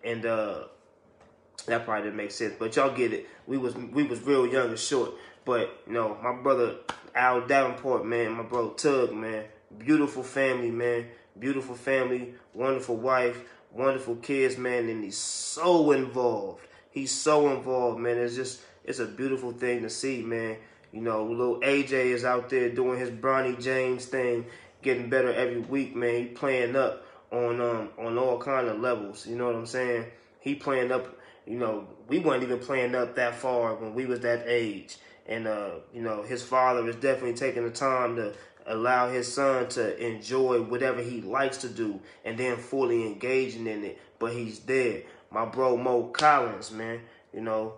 And that probably didn't make sense, but y'all get it. We was real young and short. But you know, my brother Al Davenport, man, my brother Tug, man, beautiful family, man, beautiful family, wonderful wife, wonderful kids, man, and he's so involved. He's so involved, man. It's a beautiful thing to see, man. You know, little AJ is out there doing his Bronny James thing, getting better every week, man. He playing up on all kind of levels. You know what I'm saying? He playing up. You know, we weren't even playing up that far when we was that age. And, you know, his father is definitely taking the time to allow his son to enjoy whatever he likes to do and then fully engaging in it. But he's there. My bro Mo Collins, man, you know,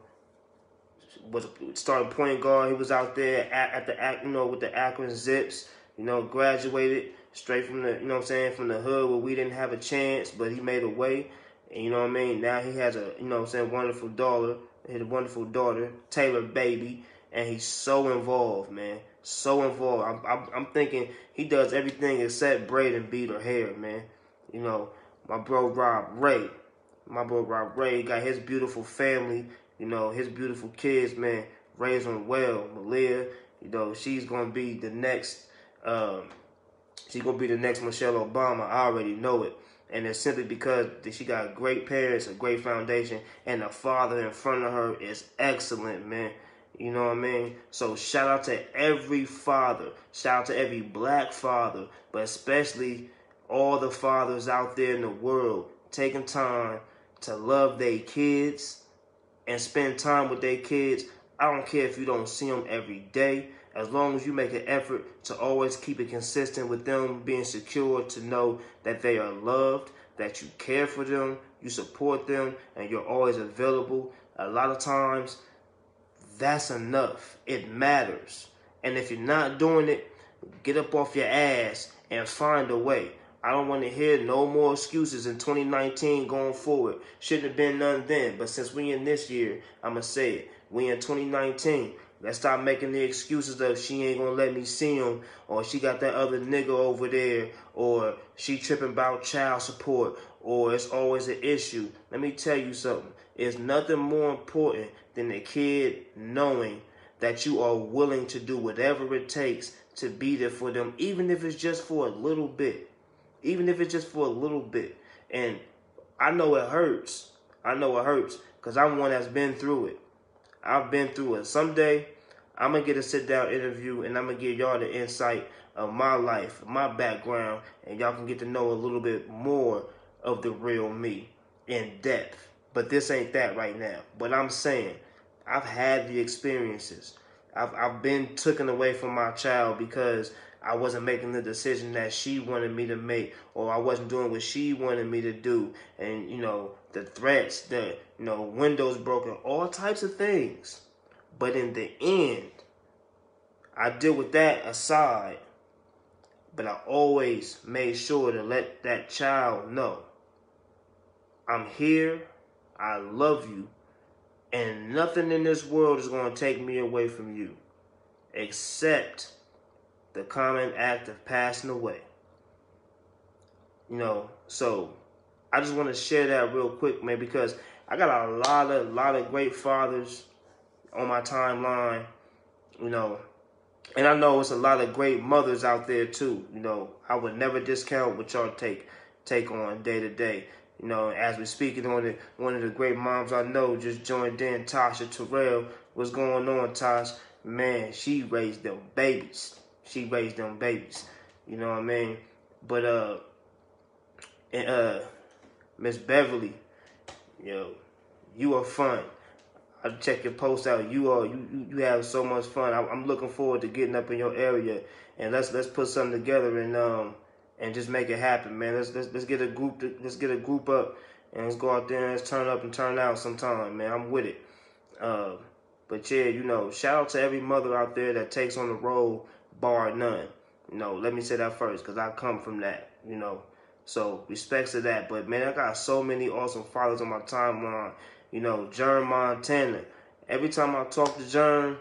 was starting point guard. He was out there at the, you know, with the Akron Zips, you know, graduated straight from the, you know what I'm saying, from the hood where we didn't have a chance, but he made a way. And you know what I mean? Now he has a, you know what I'm saying, wonderful daughter, Taylor Baby, and he's so involved, man. So involved. I'm thinking he does everything except braid and beat her hair, man. You know, my bro Rob Ray got his beautiful family, you know, his beautiful kids, man. Raised them well. Malia, you know, she's gonna be the next Michelle Obama. I already know it. And it's simply because she got great parents, a great foundation, and the father in front of her is excellent, man. You know what I mean? So shout out to every father. Shout out to every black father, but especially all the fathers out there in the world taking time to love their kids and spend time with their kids. I don't care if you don't see them every day. As long as you make an effort to always keep it consistent with them being secure, to know that they are loved, that you care for them, you support them, and you're always available. A lot of times, that's enough. It matters. And if you're not doing it, get up off your ass and find a way. I don't want to hear no more excuses in 2019 going forward. Shouldn't have been none then. But since we in this year, I'm going to say it. We in 2019. Let's stop making the excuses of she ain't gonna let me see him, or she got that other nigga over there, or she tripping about child support, or it's always an issue. Let me tell you something. It's nothing more important than the kid knowing that you are willing to do whatever it takes to be there for them, even if it's just for a little bit. Even if it's just for a little bit. And I know it hurts. I know it hurts because I'm one that's been through it. I've been through it. Someday, I'm going to get a sit-down interview, and I'm going to give y'all the insight of my life, my background, and y'all can get to know a little bit more of the real me in depth. But this ain't that right now. But I'm saying, I've had the experiences. I've been taken away from my child because I wasn't making the decision that she wanted me to make, or I wasn't doing what she wanted me to do. And, you know, the threats, the, you know, windows broken, all types of things. But in the end, I deal with that aside, but I always made sure to let that child know, I'm here, I love you, and nothing in this world is going to take me away from you, except the common act of passing away. You know, so I just want to share that real quick, man, because I got a lot of great fathers on my timeline, you know, and I know it's a lot of great mothers out there too. You know, I would never discount what y'all take on day to day. You know, as we're speaking on it, one of the great moms I know just joined in, Tasha Terrell. What's going on, Tosh? Man, she raised them babies. She raised them babies. You know what I mean? But Miss Beverly, yo, you are fun. I check your posts out. You have so much fun. I'm looking forward to getting up in your area, and let's put something together and just make it happen, man. Let's get a group up, and let's go out there and let's turn up and turn out sometime, man. I'm with it. But yeah, you know, shout out to every mother out there that takes on the role, bar none. You know, let me say that first, because I come from that, you know. So, respects to that. But, man, I got so many awesome fathers on my timeline. You know, Jern Montana. Every time I talk to Jern,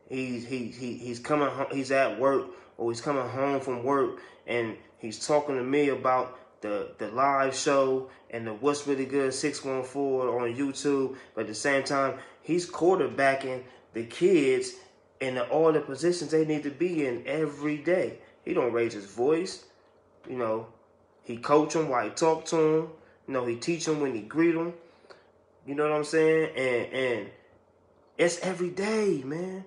he's coming home, he's at work, or he's coming home from work, and he's talking to me about the live show and the What's Really Good 614 on YouTube. But at the same time, he's quarterbacking the kids in all the positions they need to be in every day. He don't raise his voice. You know, he coach them while he talk to them. You know, he teach them when he greet them. You know what I'm saying? And it's every day, man.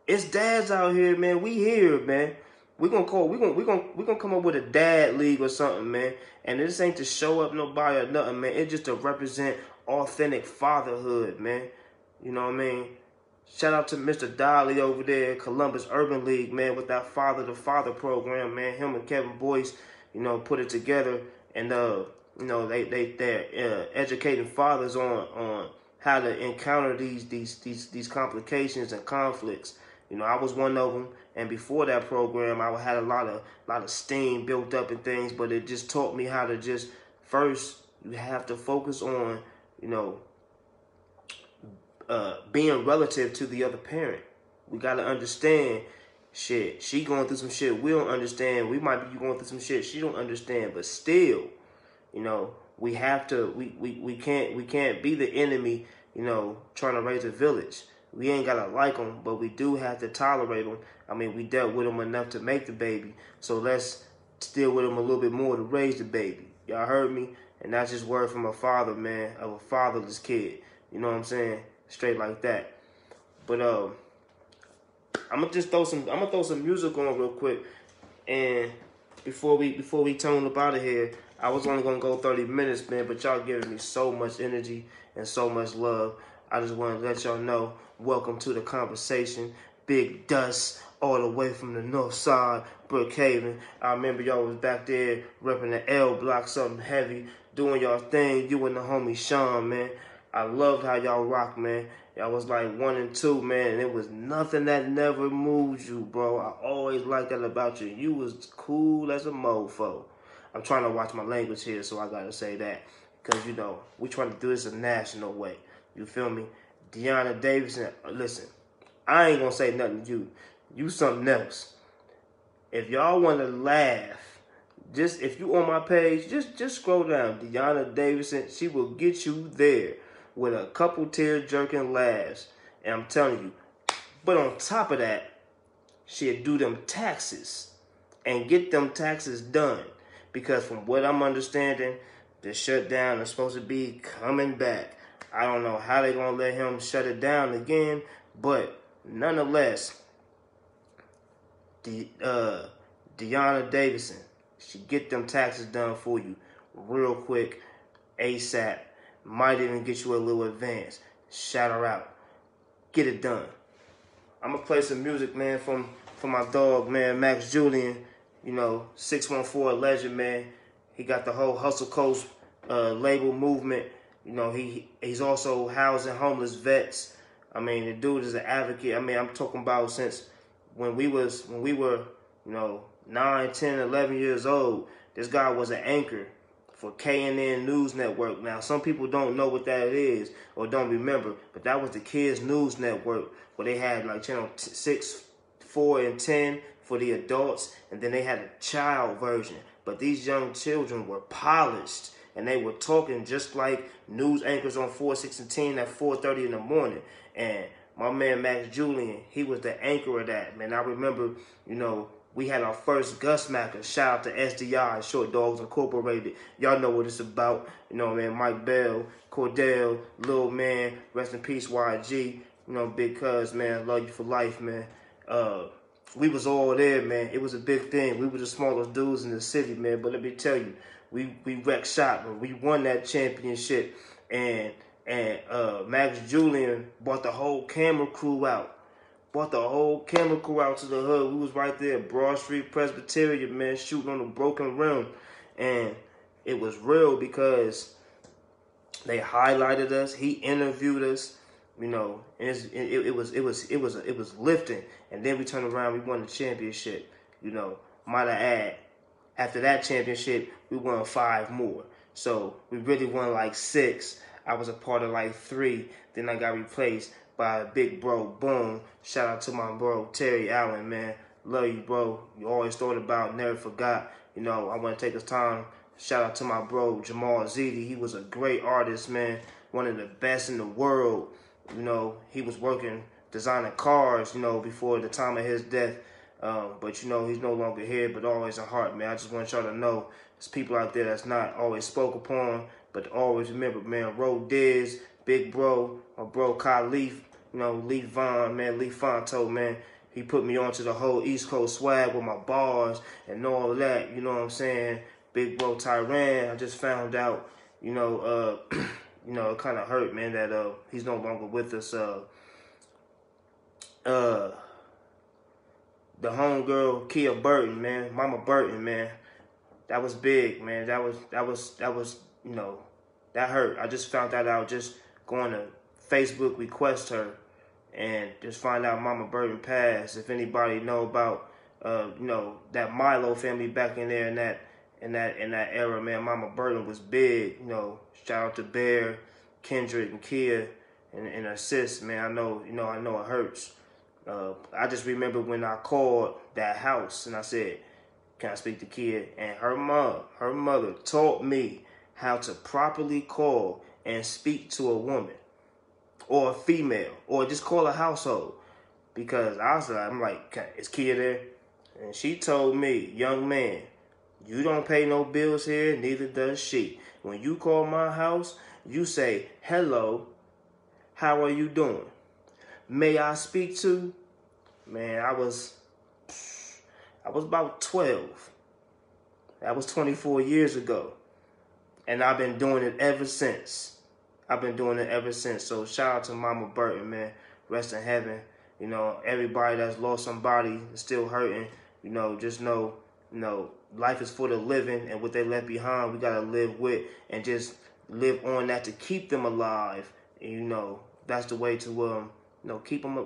It's dads out here, man. We here, man. We're gonna come up with a dad league or something, man. And this ain't to show up nobody or nothing, man. It's just to represent authentic fatherhood, man. You know what I mean? Shout out to Mr. Dolly over there at Columbus Urban League, man, with that Father to Father program, man. Him and Kevin Boyce, you know, put it together, and you know, they're educating fathers on how to encounter these complications and conflicts. You know, I was one of them, and before that program, I had a lot of steam built up and things, but it just taught me how to just first you have to focus on, you know, being relative to the other parent. We gotta understand shit. She going through some shit we don't understand. We might be going through some shit she don't understand, but still, you know, we have to. We can't be the enemy. You know, trying to raise a village. We ain't gotta like them, but we do have to tolerate them. I mean, we dealt with them enough to make the baby, so let's deal with them a little bit more to raise the baby. Y'all heard me? And that's just word from a father, man, of a fatherless kid. You know what I'm saying? Straight like that. But I'm gonna throw some music on real quick, and before we tone up out of here, I was only gonna go 30 minutes, man, but y'all giving me so much energy and so much love. I just want to let y'all know, welcome to the conversation. Big Dust, all the way from the north side, Brookhaven. I remember y'all was back there repping the L block, something heavy, doing y'all thing. You and the homie Sean, man. I loved how y'all rock, man. Y'all was like 1 and 2, man, and it was nothing that never moved you, bro. I always liked that about you. You was cool as a mofo. I'm trying to watch my language here, so I gotta say that. Because, you know, we trying to do this a national way. You feel me? Deanna Davidson, listen, I ain't gonna say nothing to you. You something else. If y'all want to laugh, just if you on my page, just scroll down. Deanna Davidson, she will get you there with a couple tear-jerking laughs. And I'm telling you, but on top of that, she'll do them taxes and get them taxes done. Because from what I'm understanding, the shutdown is supposed to be coming back. I don't know how they're going to let him shut it down again, but nonetheless, Deanna Davidson, she get them taxes done for you real quick, ASAP. Might even get you a little advance. Shout her out. Get it done. I'm going to play some music, man, from my dog, man, Max Julian. You know, 614 legend, man. He got the whole Hustle Coast label movement. You know, he's also housing homeless vets. I mean, the dude is an advocate. I mean, I'm talking about since when we were, you know, 9, 10, 11 years old. This guy was an anchor for KNN News Network. Now, some people don't know what that is or don't remember, but that was the Kids News Network where they had like channel 6, 4, and 10 for the adults, and then they had a child version. But these young children were polished, and they were talking just like news anchors on 4, 6, and 10 at 4:30 in the morning. And my man Max Julian, he was the anchor of that, man. I remember, you know, we had our first Gus Macker. Shout out to SDI, Short Dogs Incorporated. Y'all know what it's about. You know, man, Mike Bell, Cordell, Lil Man, rest in peace, YG. You know, Big Cuz, man, love you for life, man. We was all there, man. It was a big thing. We were the smallest dudes in the city, man. But let me tell you, we wrecked shop, and we won that championship. And And Max Julian brought the whole camera crew out. Brought the whole camera crew out to the hood. We was right there, Broad Street Presbyterian, man, shooting on the broken rim. And it was real because they highlighted us. He interviewed us, you know, and it was lifting. And then we turned around, we won the championship. You know, might I add, after that championship, we won 5 more. So we really won like 6. I was a part of like 3. Then I got replaced by a big bro, Boom. Shout out to my bro, Terry Allen, man. Love you, bro. You always thought about, never forgot. You know, I want to take this time. Shout out to my bro, Jamal Zedi. He was a great artist, man. One of the best in the world. You know, he was working, designing cars, you know, before the time of his death. But, you know, he's no longer here, but always in heart, man. I just want y'all to know there's people out there that's not always spoke upon, but always remember, man, Ro Diz, Big Bro, my bro Khalif, you know, Lee Vaughn, man, Lee Fonto, man. He put me onto the whole East Coast swag with my bars and all that, you know what I'm saying? Big Bro Tyran, I just found out, you know, you know, it kind of hurt, man, that he's no longer with us. The homegirl, Kia Burton, man, Mama Burton, man, that was big, man. That was, you know, that hurt. I just found that out just going to Facebook request her and just find out Mama Burton passed. If anybody know about, you know, that Milo family back in there in that era, man, Mama Burton was big. You know, shout out to Bear, Kendrick, and Kia, and her sis, man. I know it hurts. I just remember when I called that house and I said, "Can I speak to Kia?" And her mother taught me how to properly call and speak to a woman or a female or just call a household. Because I'm like, is Kia there? And she told me, "Young man, you don't pay no bills here, neither does she. When you call my house, you say, 'Hello, how are you doing? May I speak to?'" Man, I was about 12. That was 24 years ago. And I've been doing it ever since. So shout out to Mama Burton, man. Rest in heaven. You know, everybody that's lost somebody is still hurting. You know, just know, you know, life is for the living, and what they left behind, we gotta live with and just live on that to keep them alive. And, you know, that's the way to, you know, keep them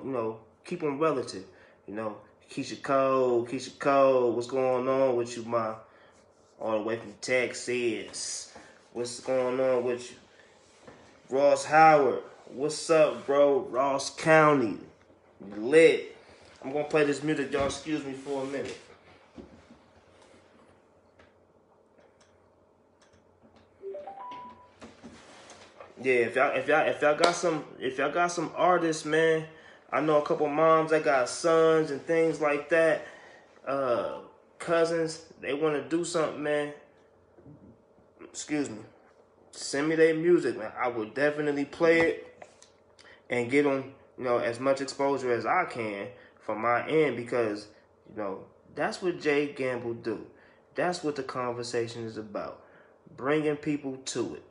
relative. You know, Keisha Cole, what's going on with you, ma? All the way from Texas. What's going on with you? Ross Howard, what's up, bro? Ross County, lit. I'm gonna play this music, y'all. Excuse me for a minute. Yeah, if y'all got some artists, man. I know a couple moms that got sons and things like that. Cousins, they want to do something, man. Excuse me. Send me their music, man. I will definitely play it and get them, you know, as much exposure as I can from my end, because, you know, that's what Jay Gamble do. That's what the conversation is about. Bringing people to it.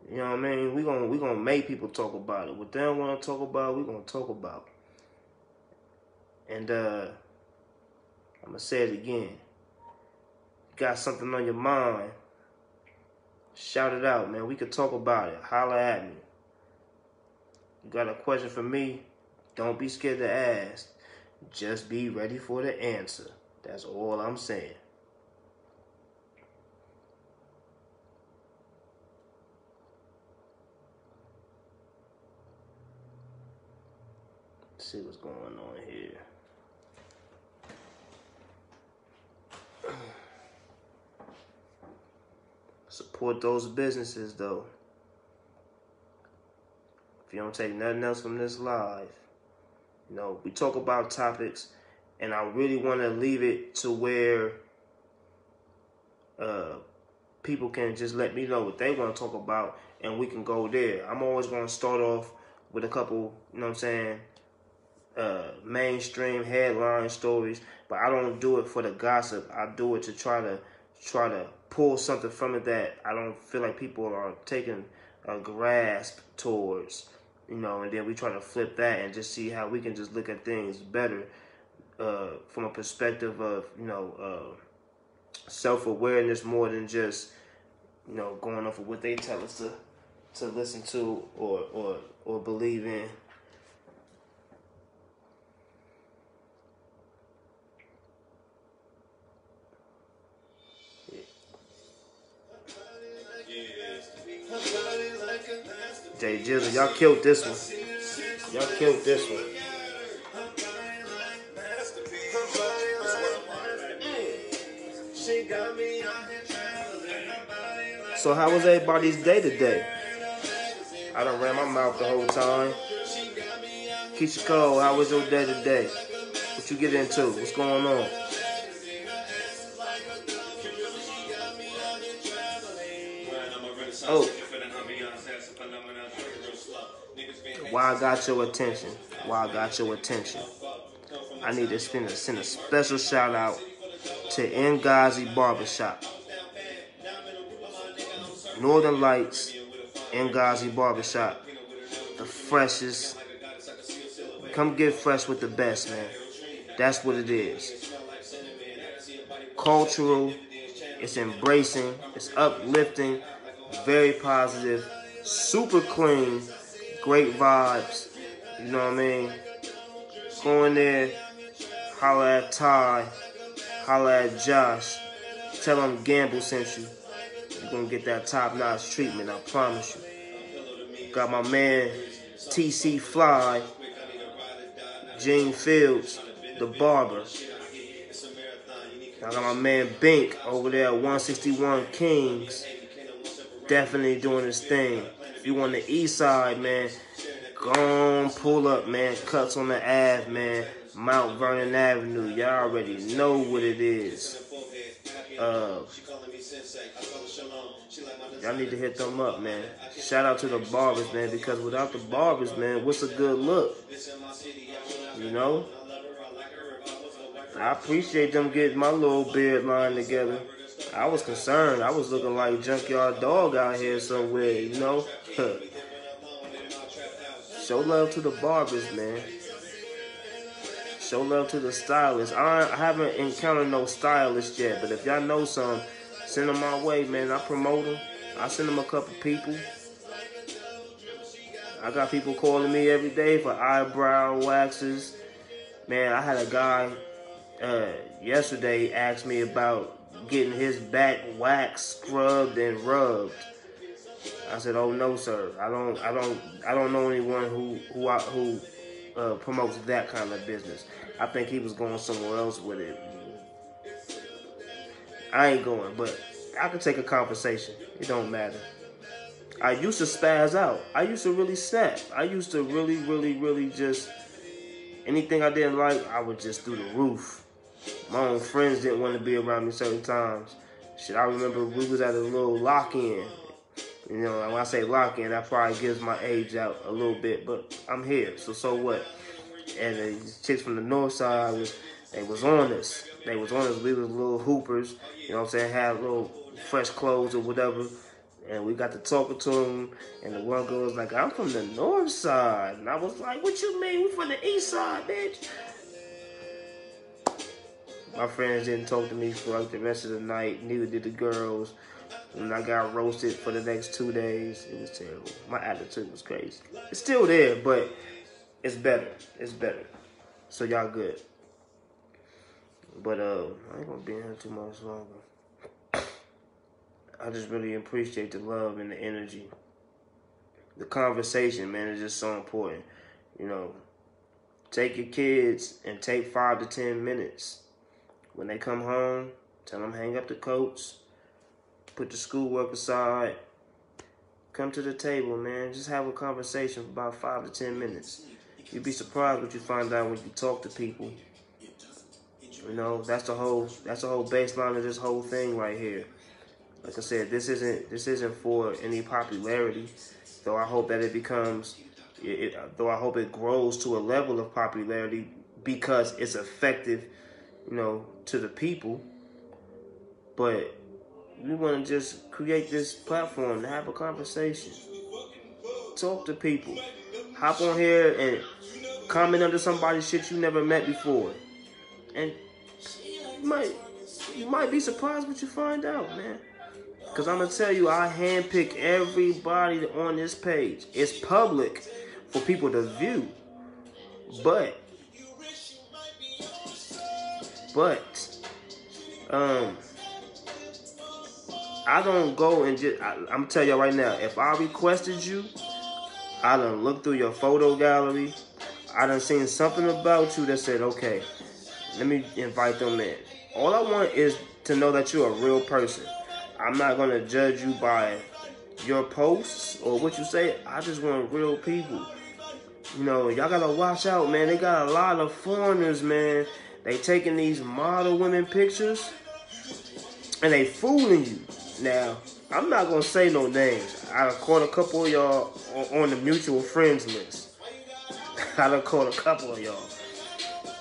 You know what I mean? We gonna make people talk about it. What they don't want to talk about, we gonna talk about. And I'm gonna say it again. Got something on your mind? Shout it out, man. We could talk about it. Holler at me. You got a question for me? Don't be scared to ask. Just be ready for the answer. That's all I'm saying. Let's see what's going on here. Support those businesses, though. If you don't take nothing else from this live, you know, we talk about topics, and I really want to leave it to where people can just let me know what they want to talk about, and we can go there. I'm always going to start off with a couple, you know what I'm saying, mainstream headline stories, but I don't do it for the gossip. I do it to try to pull something from it that I don't feel like people are taking grasp towards, you know, and then we try to flip that and just see how we can just look at things better from a perspective of, you know, self-awareness more than just, you know, going off of what they tell us to listen to or believe in. Jay Jizzle, y'all killed this one. Y'all killed this one. So how was everybody's day today? I done ran my mouth the whole time. Keisha Cole, how was your day today? What you get into? What's going on? Oh. Why I got your attention? Why I got your attention? I need to send a special shout out to Ngazi Barbershop. Northern Lights, Ngazi Barbershop. The freshest. Come get fresh with the best, man. That's what it is. Cultural. It's embracing. It's uplifting. Very positive. Super clean. Great vibes. You know what I mean? Go in there. Holla at Ty. Holla at Josh. Tell them Gamble sent you. You're going to get that top-notch treatment, I promise you. Got my man TC Fly, Gene Fields, the barber. I got my man Bink over there at 161 Kings. Definitely doing his thing. If you on the east side, man, go on, pull up, man. Cuts on the Ave, man. Mount Vernon Avenue. Y'all already know what it is. Y'all need to hit them up, man. Shout out to the barbers, man, because without the barbers, man, what's a good look? You know? I appreciate them getting my little beard line together. I was concerned. I was looking like Junkyard Dog out here somewhere, you know? Show love to the barbers, man. Show love to the stylists. I haven't encountered no stylists yet, but if y'all know some, send them my way, man. I promote them. I send them a couple people. I got people calling me every day for eyebrow waxes. Man, I had a guy yesterday ask me about getting his back waxed, scrubbed, and rubbed. I said, "Oh no, sir. I don't know anyone who promotes that kind of business." I think he was going somewhere else with it. I ain't going, but I could take a conversation. It don't matter. I used to spaz out. I used to really snap. I used to really just, anything I didn't like, I would just through the roof. My own friends didn't want to be around me certain times. Shit, I remember we was at a little lock-in. You know, when I say lock-in, that probably gives my age out a little bit, but I'm here, so what? And the chicks from the north side, they was on us. They was on us. We was little hoopers, you know what I'm saying, had little fresh clothes or whatever. And we got to talking to them, and the one girl was like, "I'm from the north side." And I was like, "What you mean? We from the east side, bitch." My friends didn't talk to me for like the rest of the night. Neither did the girls. And I got roasted for the next 2 days. It was terrible. My attitude was crazy. It's still there, but it's better. It's better. So y'all good. But I ain't gonna be in here too much longer. I just really appreciate the love and the energy. The conversation, man, is just so important. You know, take your kids and take 5 to 10 minutes. When they come home, tell them hang up the coats, put the schoolwork aside, come to the table, man. Just have a conversation for about 5 to 10 minutes. You'd be surprised what you find out when you talk to people. You know, that's the whole baseline of this whole thing right here. Like I said, this isn't for any popularity, though I hope that it becomes, though I hope it grows to a level of popularity because it's effective, you know, to the people. But we want to just create this platform to have a conversation. Talk to people. Hop on here and comment under somebody's shit you never met before. And you might be surprised what you find out, man. Because I'm going to tell you, I handpick everybody on this page. It's public for people to view. But, I don't go and just, I'm going to tell you right now, if I requested you, I done looked through your photo gallery. I done seen something about you that said, okay, let me invite them in. All I want is to know that you're a real person. I'm not going to judge you by your posts or what you say. I just want real people. You know, y'all got to watch out, man. They got a lot of foreigners, man. They taking these model women pictures and they fooling you. Now, I'm not going to say no names. I done caught a couple of y'all on the mutual friends list. I done caught a couple of y'all.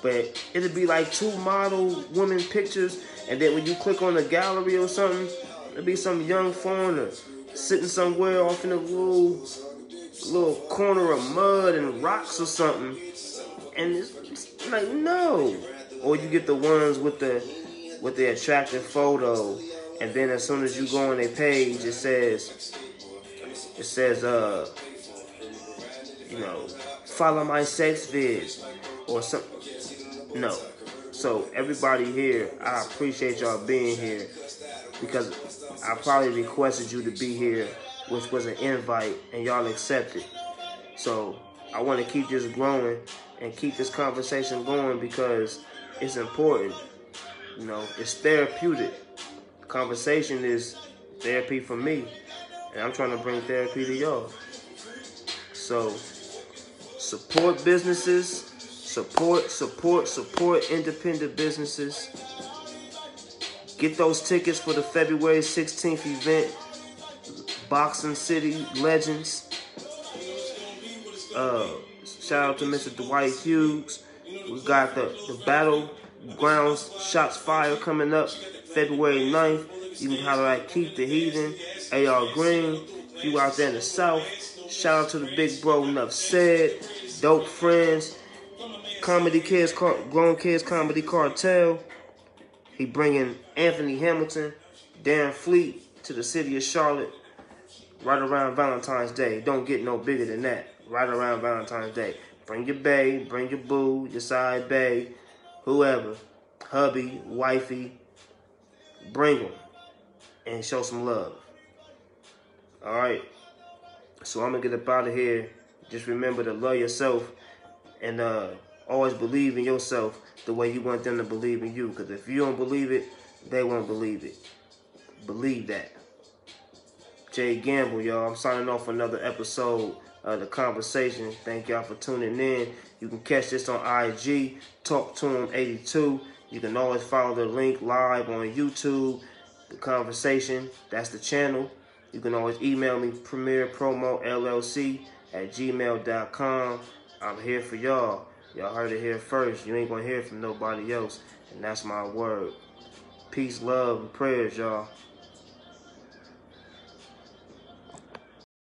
But it'll be like 2 model women pictures, and then when you click on the gallery or something, it'll be some young foreigner sitting somewhere off in a little corner of mud and rocks or something. And it's like, no. Or you get the ones with the attractive photo, and then as soon as you go on their page, it says, you know, follow my sex vids or something. No. So everybody here, I appreciate y'all being here because I probably requested you to be here, which was an invite, and y'all accepted. So I want to keep this growing and keep this conversation going because it's important. You know, it's therapeutic. Conversation is therapy for me, and I'm trying to bring therapy to y'all. So support businesses. Support independent businesses. Get those tickets for the February 16th event. Boxing City Legends. Shout out to Mr. Dwight Hughes. We got the Battlegrounds Shots Fire coming up February 9th. You can holler at Keith the Heathen, AR Green. If you out there in the South, shout out to the big bro Enough Said, Dope Friends, Comedy Kids, Grown Kids Comedy Cartel. He bringing Anthony Hamilton, Darren Fleet to the city of Charlotte right around Valentine's Day. Don't get no bigger than that. Right around Valentine's Day. Bring your bae, bring your boo, your side bae, whoever, hubby, wifey. Bring them and show some love. All right. So I'm going to get up out of here. Just remember to love yourself and always believe in yourself the way you want them to believe in you. Because if you don't believe it, they won't believe it. Believe that. Jay Gamble, y'all. I'm signing off for another episode of The Conversation. Thank y'all for tuning in. You can catch this on IG, Talk to Him 82. You can always follow the link live on YouTube, The Conversation. That's the channel. You can always email me, premierpromollc@gmail.com. I'm here for y'all. Y'all heard it here first. You ain't gonna hear from nobody else. And that's my word. Peace, love, and prayers, y'all.